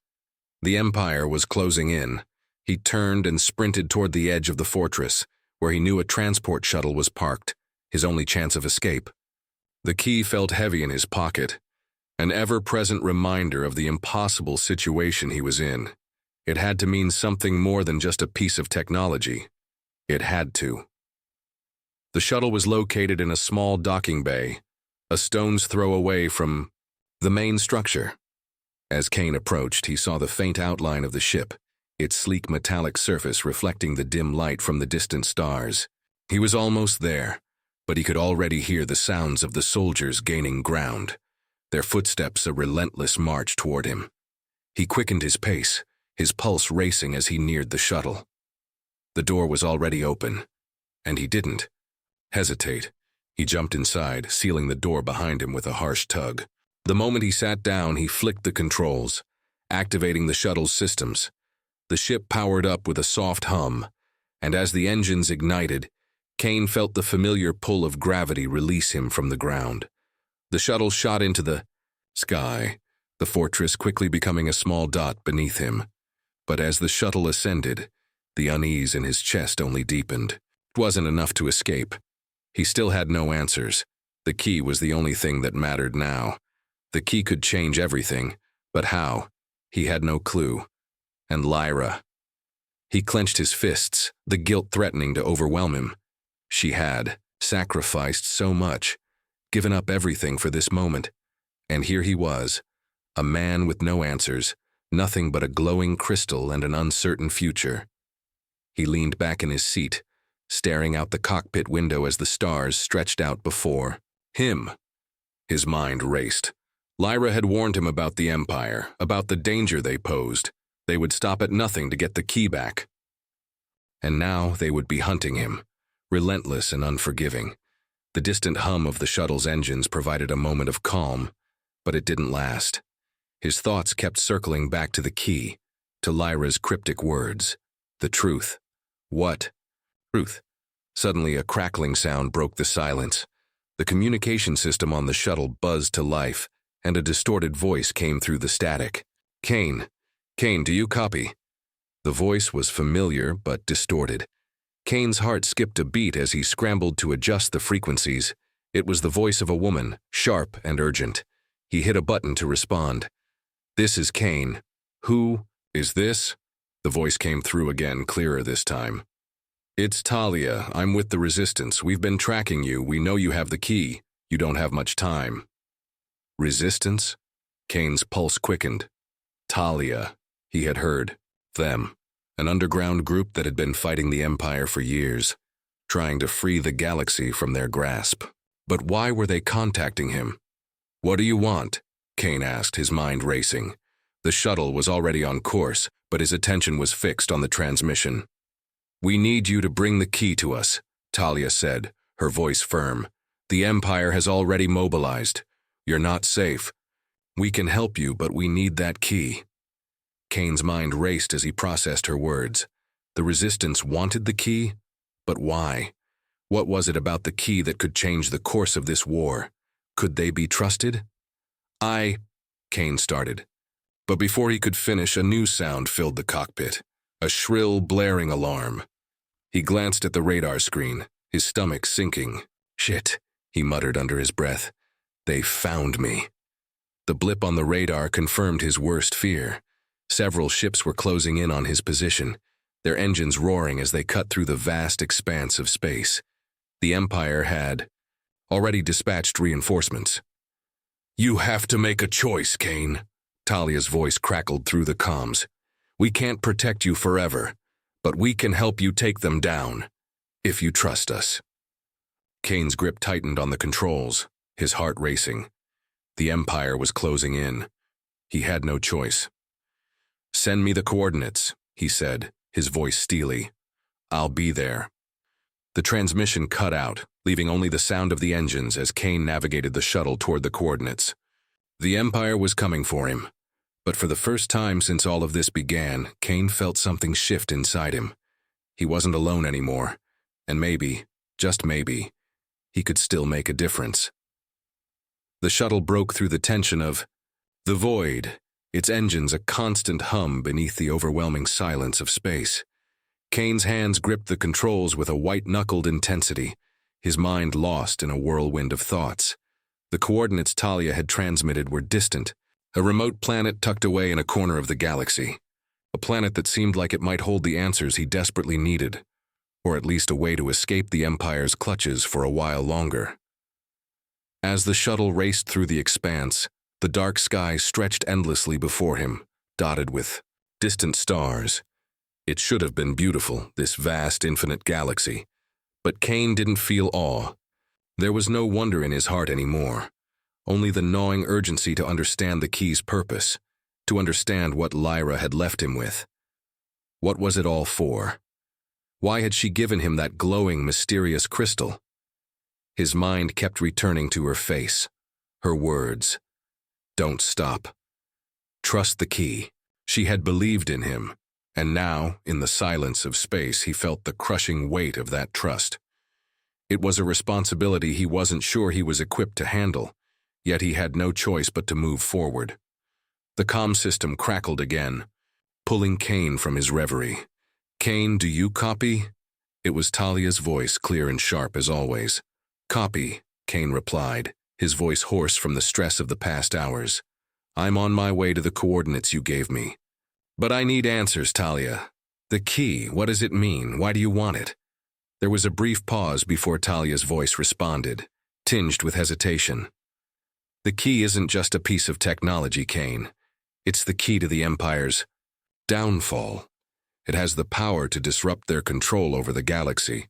The Empire was closing in. He turned and sprinted toward the edge of the fortress, where he knew a transport shuttle was parked, his only chance of escape. The key felt heavy in his pocket, an ever-present reminder of the impossible situation he was in. It had to mean something more than just a piece of technology. It had to. The shuttle was located in a small docking bay, a stone's throw away from the main structure. As Kane approached, he saw the faint outline of the ship, its sleek metallic surface reflecting the dim light from the distant stars. He was almost there, but he could already hear the sounds of the soldiers gaining ground, their footsteps a relentless march toward him. He quickened his pace, his pulse racing as he neared the shuttle. The door was already open, and he didn't hesitate. He jumped inside, sealing the door behind him with a harsh tug. The moment he sat down, he flicked the controls, activating the shuttle's systems. The ship powered up with a soft hum, and as the engines ignited, Kane felt the familiar pull of gravity release him from the ground. The shuttle shot into the sky, the fortress quickly becoming a small dot beneath him. But as the shuttle ascended, the unease in his chest only deepened. It wasn't enough to escape. He still had no answers. The key was the only thing that mattered now. The key could change everything, but how? He had no clue. And Lyra. He clenched his fists, the guilt threatening to overwhelm him. She had sacrificed so much, given up everything for this moment. And here he was, a man with no answers, nothing but a glowing crystal and an uncertain future. He leaned back in his seat, staring out the cockpit window as the stars stretched out before him. His mind raced. Lyra had warned him about the Empire, about the danger they posed. They would stop at nothing to get the key back. And now they would be hunting him, relentless and unforgiving. The distant hum of the shuttle's engines provided a moment of calm, but it didn't last. His thoughts kept circling back to the key, to Lyra's cryptic words. The truth. What? Truth. Suddenly a crackling sound broke the silence. The communication system on the shuttle buzzed to life, and a distorted voice came through the static. Kane, do you copy? The voice was familiar but distorted. Kane's heart skipped a beat as he scrambled to adjust the frequencies. It was the voice of a woman, sharp and urgent. He hit a button to respond. This is Kane. Who is this? The voice came through again, clearer this time. It's Talia. I'm with the Resistance. We've been tracking you. We know you have the key. You don't have much time. Resistance? Kane's pulse quickened. Talia. He had heard. Them. An underground group that had been fighting the Empire for years, trying to free the galaxy from their grasp. But why were they contacting him? What do you want? Kane asked, his mind racing. The shuttle was already on course, but his attention was fixed on the transmission. We need you to bring the key to us, Talia said, her voice firm. The Empire has already mobilized. You're not safe. We can help you, but we need that key. Kane's mind raced as he processed her words. The Resistance wanted the key? But why? What was it about the key that could change the course of this war? Could they be trusted? Kane started. But before he could finish, a new sound filled the cockpit. A shrill, blaring alarm. He glanced at the radar screen, his stomach sinking. Shit, he muttered under his breath. They found me. The blip on the radar confirmed his worst fear. Several ships were closing in on his position, their engines roaring as they cut through the vast expanse of space. The Empire had already dispatched reinforcements. You have to make a choice, Kane. Talia's voice crackled through the comms. We can't protect you forever, but we can help you take them down, if you trust us. Kane's grip tightened on the controls, his heart racing. The Empire was closing in. He had no choice. Send me the coordinates, he said, his voice steely. I'll be there. The transmission cut out, leaving only the sound of the engines as Kane navigated the shuttle toward the coordinates. The Empire was coming for him. But for the first time since all of this began, Kane felt something shift inside him. He wasn't alone anymore, and maybe, just maybe, he could still make a difference. The shuttle broke through the tension of the void, its engines a constant hum beneath the overwhelming silence of space. Kane's hands gripped the controls with a white-knuckled intensity, his mind lost in a whirlwind of thoughts. The coordinates Talia had transmitted were distant, a remote planet tucked away in a corner of the galaxy. A planet that seemed like it might hold the answers he desperately needed, or at least a way to escape the Empire's clutches for a while longer. As the shuttle raced through the expanse, the dark sky stretched endlessly before him, dotted with distant stars. It should have been beautiful, this vast, infinite galaxy. But Kane didn't feel awe. There was no wonder in his heart anymore. Only the gnawing urgency to understand the key's purpose, to understand what Lyra had left him with. What was it all for? Why had she given him that glowing, mysterious crystal? His mind kept returning to her face, her words. Don't stop. Trust the key. She had believed in him, and now, in the silence of space, he felt the crushing weight of that trust. It was a responsibility he wasn't sure he was equipped to handle, yet he had no choice but to move forward. The comm system crackled again, pulling Kane from his reverie. Kane, do you copy? It was Talia's voice, clear and sharp as always. Copy, Kane replied, his voice hoarse from the stress of the past hours. I'm on my way to the coordinates you gave me. But I need answers, Talia. The key, what does it mean? Why do you want it? There was a brief pause before Talia's voice responded, tinged with hesitation. The key isn't just a piece of technology, Kane. It's the key to the Empire's downfall. It has the power to disrupt their control over the galaxy,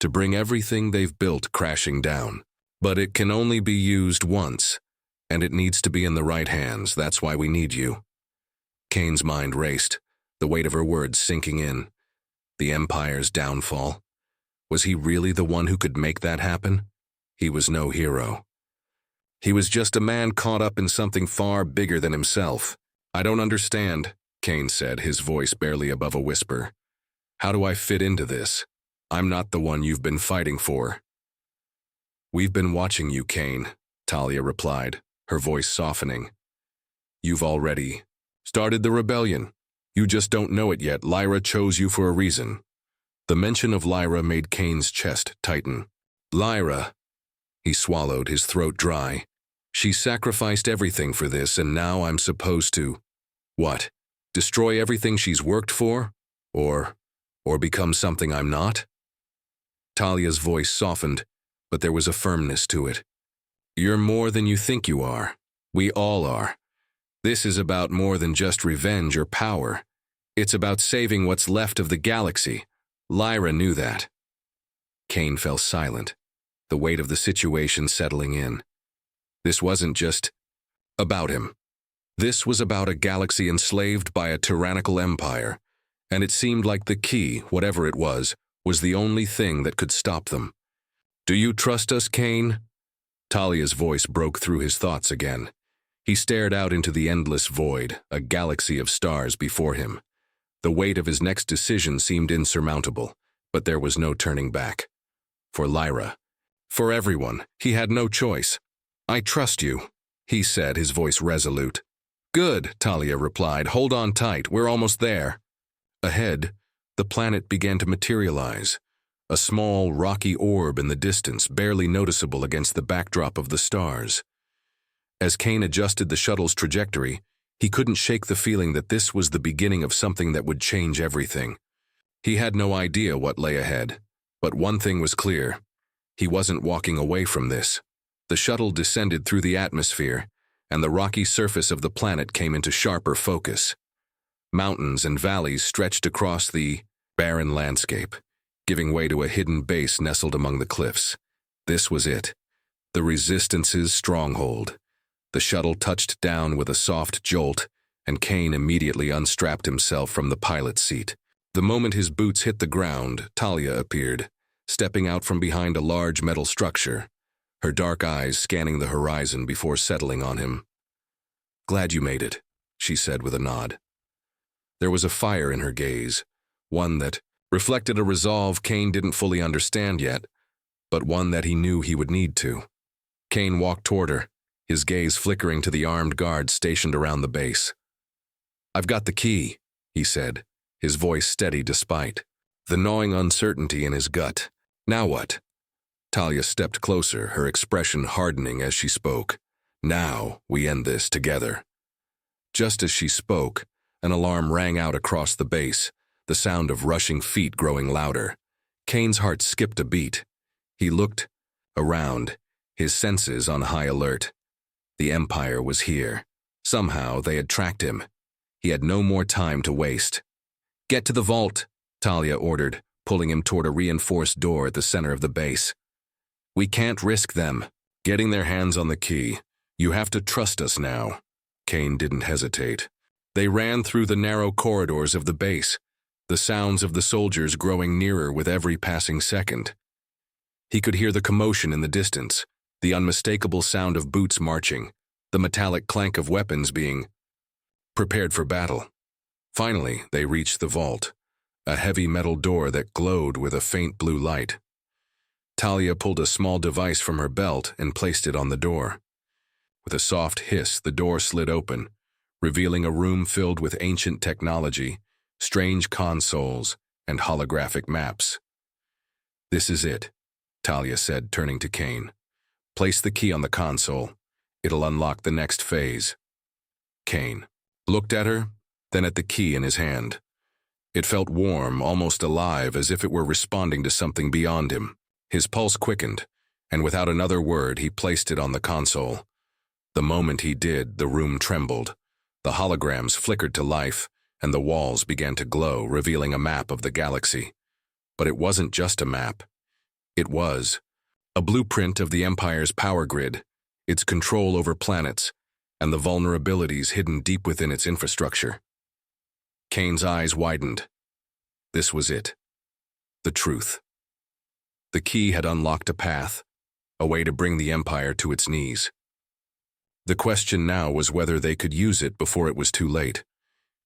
to bring everything they've built crashing down. But it can only be used once, and it needs to be in the right hands. That's why we need you. Kane's mind raced, the weight of her words sinking in. The Empire's downfall. Was he really the one who could make that happen? He was no hero. He was just a man caught up in something far bigger than himself. I don't understand, Kane said, his voice barely above a whisper. How do I fit into this? I'm not the one you've been fighting for. We've been watching you, Kane, Talia replied, her voice softening. You've already started the rebellion. You just don't know it yet. Lyra chose you for a reason. The mention of Lyra made Kane's chest tighten. Lyra. He swallowed, his throat dry. She sacrificed everything for this, and now I'm supposed to… What? Destroy everything she's worked for? Or become something I'm not? Talia's voice softened, but there was a firmness to it. You're more than you think you are. We all are. This is about more than just revenge or power. It's about saving what's left of the galaxy. Lyra knew that. Kane fell silent, the weight of the situation settling in. This wasn't just about him. This was about a galaxy enslaved by a tyrannical empire, and it seemed like the key, whatever it was the only thing that could stop them. Do you trust us, Kane? Talia's voice broke through his thoughts again. He stared out into the endless void, a galaxy of stars before him. The weight of his next decision seemed insurmountable, but there was no turning back. For Lyra, for everyone, he had no choice. I trust you, he said, his voice resolute. Good, Talia replied. Hold on tight, we're almost there. Ahead, the planet began to materialize. A small, rocky orb in the distance, barely noticeable against the backdrop of the stars. As Kane adjusted the shuttle's trajectory, he couldn't shake the feeling that this was the beginning of something that would change everything. He had no idea what lay ahead, but one thing was clear. He wasn't walking away from this. The shuttle descended through the atmosphere, and the rocky surface of the planet came into sharper focus. Mountains and valleys stretched across the barren landscape, giving way to a hidden base nestled among the cliffs. This was it, the Resistance's stronghold. The shuttle touched down with a soft jolt, and Kane immediately unstrapped himself from the pilot's seat. The moment his boots hit the ground, Talia appeared, stepping out from behind a large metal structure, her dark eyes scanning the horizon before settling on him. Glad you made it, she said with a nod. There was a fire in her gaze, one that reflected a resolve Kane didn't fully understand yet, but one that he knew he would need to. Kane walked toward her, his gaze flickering to the armed guards stationed around the base. I've got the key, he said, his voice steady despite the gnawing uncertainty in his gut. Now what? Talia stepped closer, her expression hardening as she spoke. Now we end this together. Just as she spoke, an alarm rang out across the base, the sound of rushing feet growing louder. Kane's heart skipped a beat. He looked around, his senses on high alert. The Empire was here. Somehow they had tracked him. He had no more time to waste. Get to the vault, Talia ordered, pulling him toward a reinforced door at the center of the base. We can't risk them getting their hands on the key. You have to trust us now. Kane didn't hesitate. They ran through the narrow corridors of the base, the sounds of the soldiers growing nearer with every passing second. He could hear the commotion in the distance, the unmistakable sound of boots marching, the metallic clank of weapons being prepared for battle. Finally, they reached the vault, a heavy metal door that glowed with a faint blue light. Talia pulled a small device from her belt and placed it on the door. With a soft hiss, the door slid open, revealing a room filled with ancient technology, strange consoles, and holographic maps. This is it, Talia said, turning to Kane. Place the key on the console. It'll unlock the next phase. Kane looked at her, then at the key in his hand. It felt warm, almost alive, as if it were responding to something beyond him. His pulse quickened, and without another word, he placed it on the console. The moment he did, the room trembled. The holograms flickered to life, and the walls began to glow, revealing a map of the galaxy. But it wasn't just a map. It was a blueprint of the Empire's power grid, its control over planets, and the vulnerabilities hidden deep within its infrastructure. Kane's eyes widened. This was it. The truth. The key had unlocked a path, a way to bring the Empire to its knees. The question now was whether they could use it before it was too late.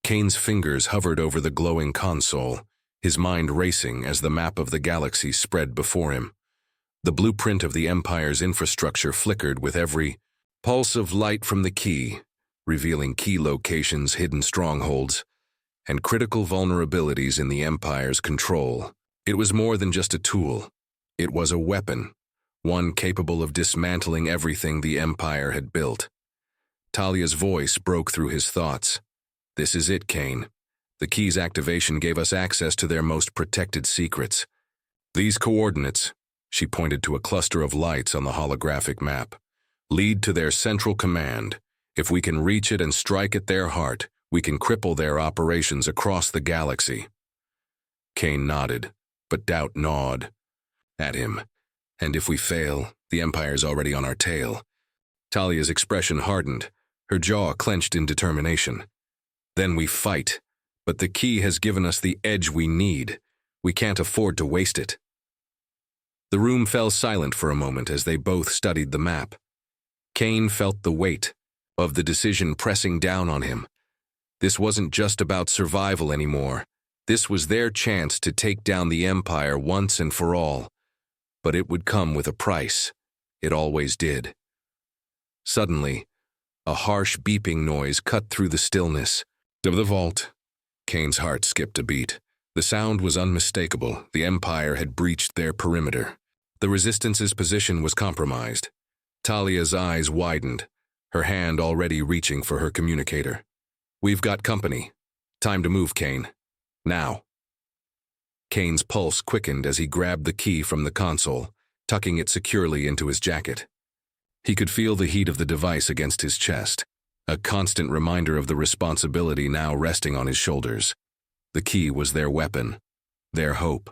Kane's fingers hovered over the glowing console, his mind racing as the map of the galaxy spread before him. The blueprint of the Empire's infrastructure flickered with every pulse of light from the key, revealing key locations, hidden strongholds, and critical vulnerabilities in the Empire's control. It was more than just a tool. It was a weapon, one capable of dismantling everything the Empire had built. Talia's voice broke through his thoughts. This is it, Kane. The key's activation gave us access to their most protected secrets. These coordinates, she pointed to a cluster of lights on the holographic map, lead to their central command. If we can reach it and strike at their heart, we can cripple their operations across the galaxy. Kane nodded, but doubt gnawed at him. And if we fail, the Empire's already on our tail. Talia's expression hardened, her jaw clenched in determination. Then we fight, but the key has given us the edge we need. We can't afford to waste it. The room fell silent for a moment as they both studied the map. Kane felt the weight of the decision pressing down on him. This wasn't just about survival anymore. This was their chance to take down the Empire once and for all. But it would come with a price. It always did. Suddenly, a harsh beeping noise cut through the stillness of the vault. Kane's heart skipped a beat. The sound was unmistakable. The Empire had breached their perimeter. The Resistance's position was compromised. Talia's eyes widened, her hand already reaching for her communicator. "We've got company. Time to move, Kane. Now." Kane's pulse quickened as he grabbed the key from the console, tucking it securely into his jacket. He could feel the heat of the device against his chest, a constant reminder of the responsibility now resting on his shoulders. The key was their weapon, their hope.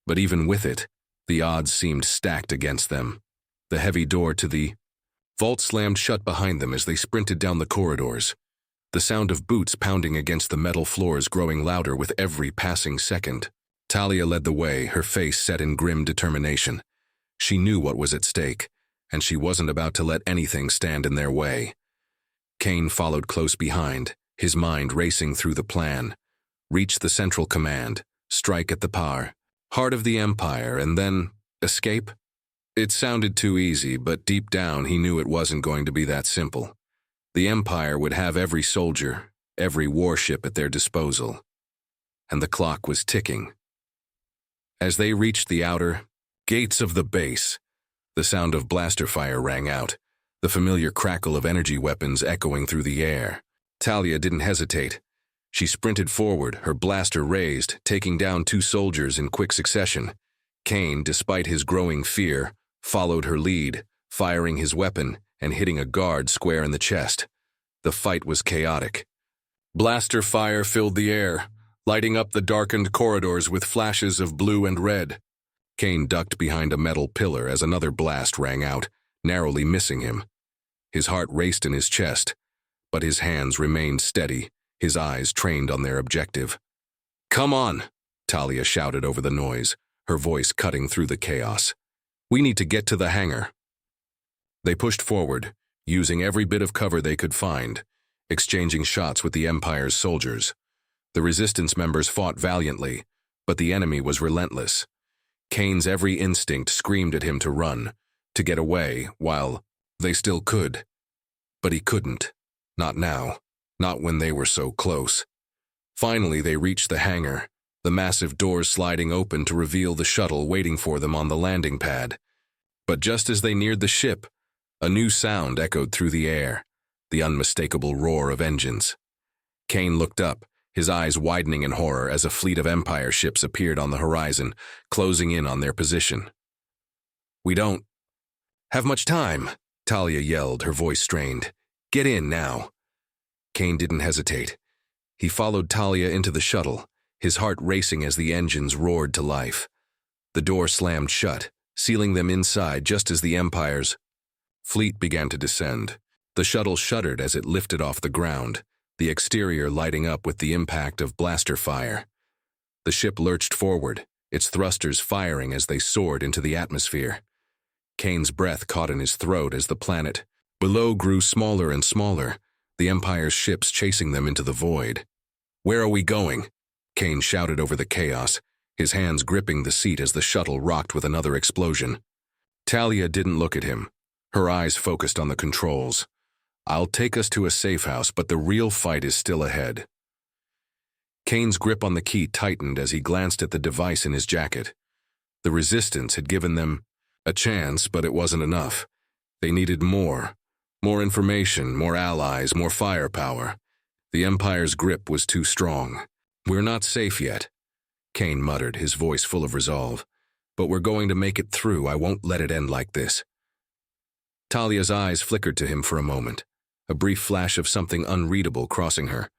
But even with it, the odds seemed stacked against them. The heavy door to the vault slammed shut behind them as they sprinted down the corridors, the sound of boots pounding against the metal floors growing louder with every passing second. Talia led the way, her face set in grim determination. She knew what was at stake, and she wasn't about to let anything stand in their way. Kane followed close behind, his mind racing through the plan. Reach the central command, strike at the heart of the Empire, and then escape? It sounded too easy, but deep down he knew it wasn't going to be that simple. The Empire would have every soldier, every warship at their disposal. And the clock was ticking. As they reached the outer gates of the base, the sound of blaster fire rang out, the familiar crackle of energy weapons echoing through the air. Talia didn't hesitate. She sprinted forward, her blaster raised, taking down 2 soldiers in quick succession. Kane, despite his growing fear, followed her lead, firing his weapon and hitting a guard square in the chest. The fight was chaotic. Blaster fire filled the air, lighting up the darkened corridors with flashes of blue and red. Kane ducked behind a metal pillar as another blast rang out, narrowly missing him. His heart raced in his chest, but his hands remained steady, his eyes trained on their objective. "Come on," Talia shouted over the noise, her voice cutting through the chaos. "We need to get to the hangar." They pushed forward, using every bit of cover they could find, exchanging shots with the Empire's soldiers. The Resistance members fought valiantly, but the enemy was relentless. Kane's every instinct screamed at him to run, to get away, while they still could. But he couldn't. Not now. Not when they were so close. Finally, they reached the hangar, the massive doors sliding open to reveal the shuttle waiting for them on the landing pad. But just as they neared the ship, a new sound echoed through the air, the unmistakable roar of engines. Kane looked up, his eyes widening in horror as a fleet of Empire ships appeared on the horizon, closing in on their position. "We don't have much time," Talia yelled, her voice strained. "Get in now." Kane didn't hesitate. He followed Talia into the shuttle, his heart racing as the engines roared to life. The door slammed shut, sealing them inside just as the Empire's fleet began to descend. The shuttle shuddered as it lifted off the ground, the exterior lighting up with the impact of blaster fire. The ship lurched forward, its thrusters firing as they soared into the atmosphere. Kane's breath caught in his throat as the planet below grew smaller and smaller, the Empire's ships chasing them into the void. "Where are we going?" Kane shouted over the chaos, his hands gripping the seat as the shuttle rocked with another explosion. Talia didn't look at him, her eyes focused on the controls. "I'll take us to a safe house, but the real fight is still ahead." Kane's grip on the key tightened as he glanced at the device in his jacket. The Resistance had given them a chance, but it wasn't enough. They needed more. More information, more allies, more firepower. The Empire's grip was too strong. "We're not safe yet," Kane muttered, his voice full of resolve. But we're going to make it through. I won't let it end like this. Talia's eyes flickered to him for a moment, a brief flash of something unreadable crossing her.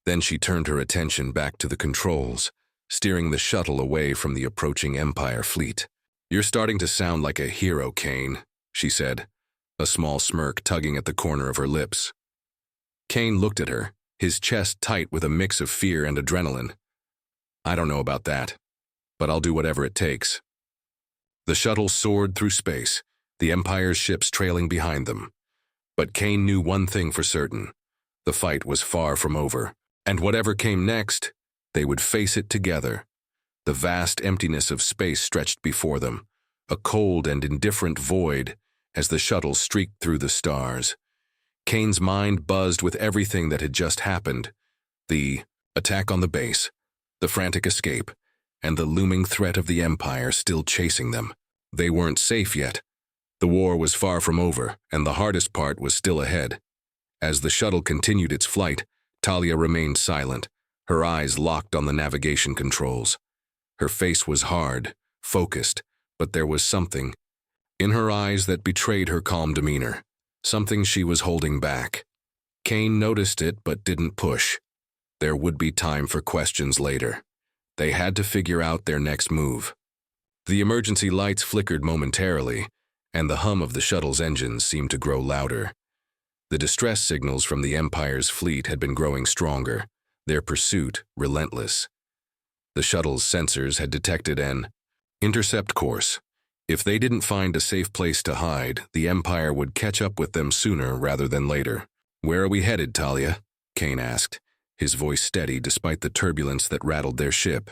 Then she turned her attention back to the controls, steering the shuttle away from the approaching Empire fleet. "You're starting to sound like a hero, Kane," she said, a small smirk tugging at the corner of her lips. Kane looked at her, his chest tight with a mix of fear and adrenaline. "I don't know about that, but I'll do whatever it takes." The shuttle soared through space, the Empire's ships trailing behind them. But Kane knew one thing for certain. The fight was far from over, and whatever came next, they would face it together. The vast emptiness of space stretched before them, a cold and indifferent void as the shuttle streaked through the stars. Kane's mind buzzed with everything that had just happened: the attack on the base, the frantic escape, and the looming threat of the Empire still chasing them. They weren't safe yet. The war was far from over, and the hardest part was still ahead. As the shuttle continued its flight, Talia remained silent, her eyes locked on the navigation controls. Her face was hard, focused, but there was something in her eyes that betrayed her calm demeanor, something she was holding back. Kane noticed it but didn't push. There would be time for questions later. They had to figure out their next move. The emergency lights flickered momentarily, and the hum of the shuttle's engines seemed to grow louder. The distress signals from the Empire's fleet had been growing stronger, their pursuit relentless. The shuttle's sensors had detected an intercept course. If they didn't find a safe place to hide, the Empire would catch up with them sooner rather than later. "Where are we headed, Talia?" Kane asked, his voice steady despite the turbulence that rattled their ship.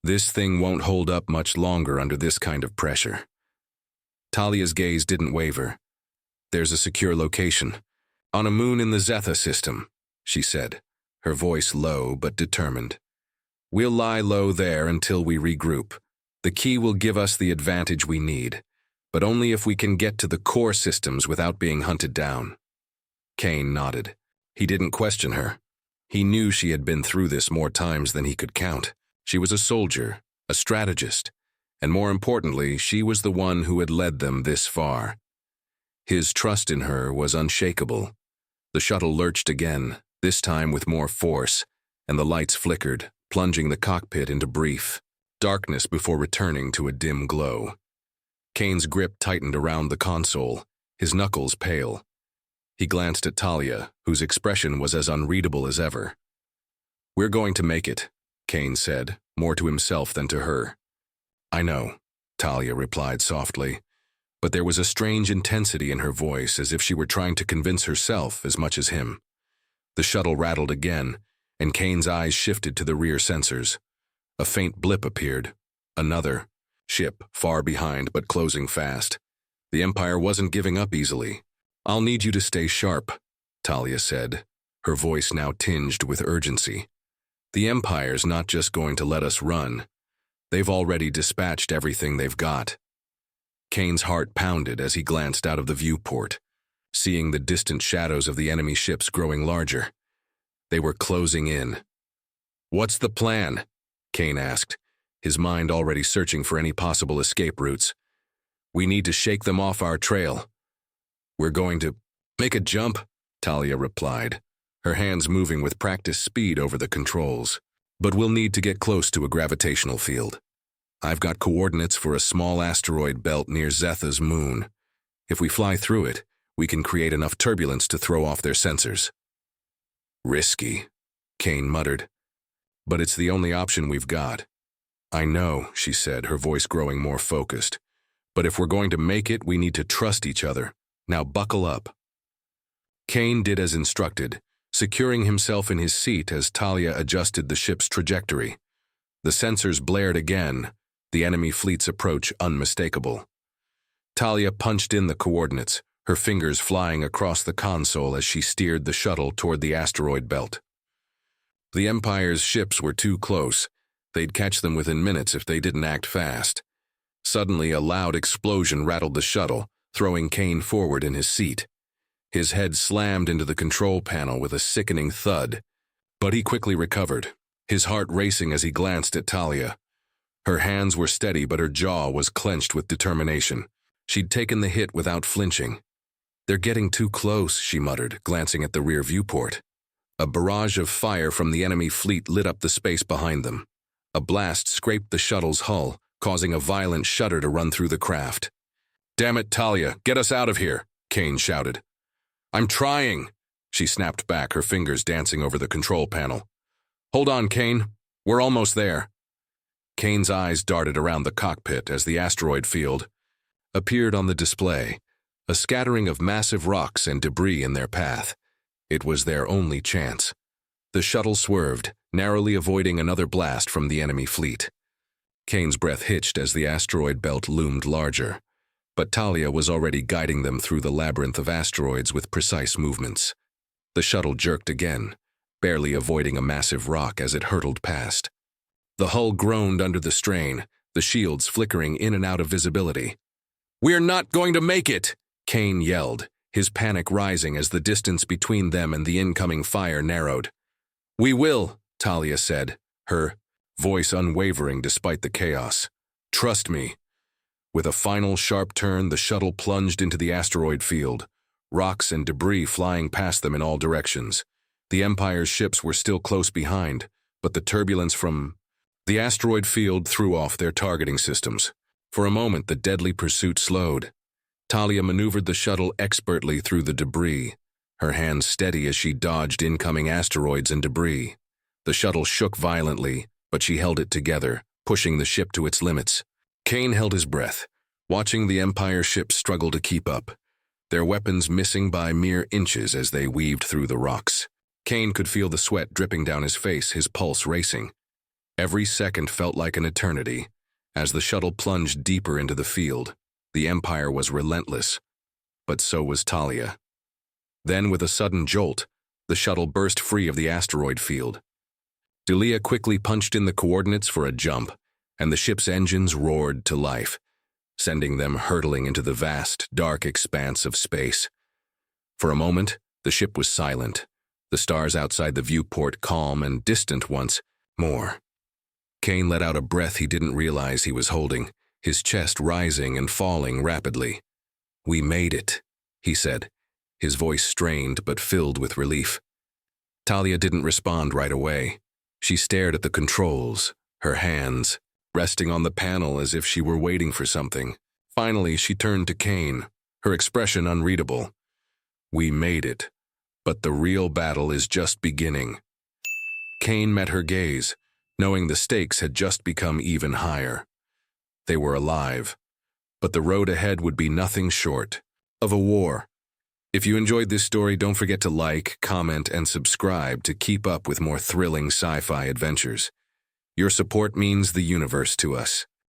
"This thing won't hold up much longer under this kind of pressure." Talia's gaze didn't waver. "There's a secure location. On a moon in the Zetha system," she said, her voice low but determined. "We'll lie low there until we regroup. The key will give us the advantage we need, but only if we can get to the core systems without being hunted down." Kane nodded. He didn't question her. He knew she had been through this more times than he could count. She was a soldier, a strategist, and more importantly, she was the one who had led them this far. His trust in her was unshakable. The shuttle lurched again, this time with more force, and the lights flickered, plunging the cockpit into brief darkness before returning to a dim glow. Kane's grip tightened around the console, his knuckles pale. He glanced at Talia, whose expression was as unreadable as ever. "We're going to make it," Kane said, more to himself than to her. "I know," Talia replied softly, but there was a strange intensity in her voice, as if she were trying to convince herself as much as him. The shuttle rattled again, and Kane's eyes shifted to the rear sensors. A faint blip appeared. Another ship, far behind but closing fast. The Empire wasn't giving up easily. "I'll need you to stay sharp," Talia said, her voice now tinged with urgency. "The Empire's not just going to let us run. They've already dispatched everything they've got." Kane's heart pounded as he glanced out of the viewport, seeing the distant shadows of the enemy ships growing larger. They were closing in. "What's the plan?" Kane asked, his mind already searching for any possible escape routes. "We need to shake them off our trail." "We're going to make a jump," Talia replied, her hands moving with practiced speed over the controls. "But we'll need to get close to a gravitational field. I've got coordinates for a small asteroid belt near Zetha's moon. If we fly through it, we can create enough turbulence to throw off their sensors." "Risky," Kane muttered. "But it's the only option we've got." "I know," she said, her voice growing more focused. "But if we're going to make it, we need to trust each other. Now buckle up." Kane did as instructed, securing himself in his seat as Talia adjusted the ship's trajectory. The sensors blared again, the enemy fleet's approach unmistakable. Talia punched in the coordinates, her fingers flying across the console as she steered the shuttle toward the asteroid belt. The Empire's ships were too close. They'd catch them within minutes if they didn't act fast. Suddenly, a loud explosion rattled the shuttle, throwing Kane forward in his seat. His head slammed into the control panel with a sickening thud, but he quickly recovered, his heart racing as he glanced at Talia. Her hands were steady, but her jaw was clenched with determination. She'd taken the hit without flinching. "They're getting too close," she muttered, glancing at the rear viewport. A barrage of fire from the enemy fleet lit up the space behind them. A blast scraped the shuttle's hull, causing a violent shudder to run through the craft. "Damn it, Talia, get us out of here," Kane shouted. "I'm trying," she snapped back, her fingers dancing over the control panel. "Hold on, Kane. We're almost there." Kane's eyes darted around the cockpit as the asteroid field appeared on the display, a scattering of massive rocks and debris in their path. It was their only chance. The shuttle swerved, narrowly avoiding another blast from the enemy fleet. Kane's breath hitched as the asteroid belt loomed larger, but Talia was already guiding them through the labyrinth of asteroids with precise movements. The shuttle jerked again, barely avoiding a massive rock as it hurtled past. The hull groaned under the strain, the shields flickering in and out of visibility. "We're not going to make it!" Kane yelled, his panic rising as the distance between them and the incoming fire narrowed. "We will," Talia said, her voice unwavering despite the chaos. "Trust me." With a final sharp turn, the shuttle plunged into the asteroid field, rocks and debris flying past them in all directions. The Empire's ships were still close behind, but the turbulence from the asteroid field threw off their targeting systems. For a moment, the deadly pursuit slowed. Talia maneuvered the shuttle expertly through the debris, her hands steady as she dodged incoming asteroids and debris. The shuttle shook violently, but she held it together, pushing the ship to its limits. Kane held his breath, watching the Empire ships struggle to keep up, their weapons missing by mere inches as they weaved through the rocks. Kane could feel the sweat dripping down his face, his pulse racing. Every second felt like an eternity. As the shuttle plunged deeper into the field, the Empire was relentless, but so was Talia. Then, with a sudden jolt, the shuttle burst free of the asteroid field. Talia quickly punched in the coordinates for a jump, and the ship's engines roared to life, sending them hurtling into the vast, dark expanse of space. For a moment, the ship was silent, the stars outside the viewport calm and distant once more. Kane let out a breath he didn't realize he was holding, his chest rising and falling rapidly. "We made it," he said, his voice strained but filled with relief. Talia didn't respond right away. She stared at the controls, her hands resting on the panel as if she were waiting for something. Finally, she turned to Kane, her expression unreadable. "We made it, but the real battle is just beginning." Kane met her gaze, knowing the stakes had just become even higher. They were alive, but the road ahead would be nothing short of a war. If you enjoyed this story, don't forget to like, comment, and subscribe to keep up with more thrilling sci-fi adventures. Your support means the universe to us.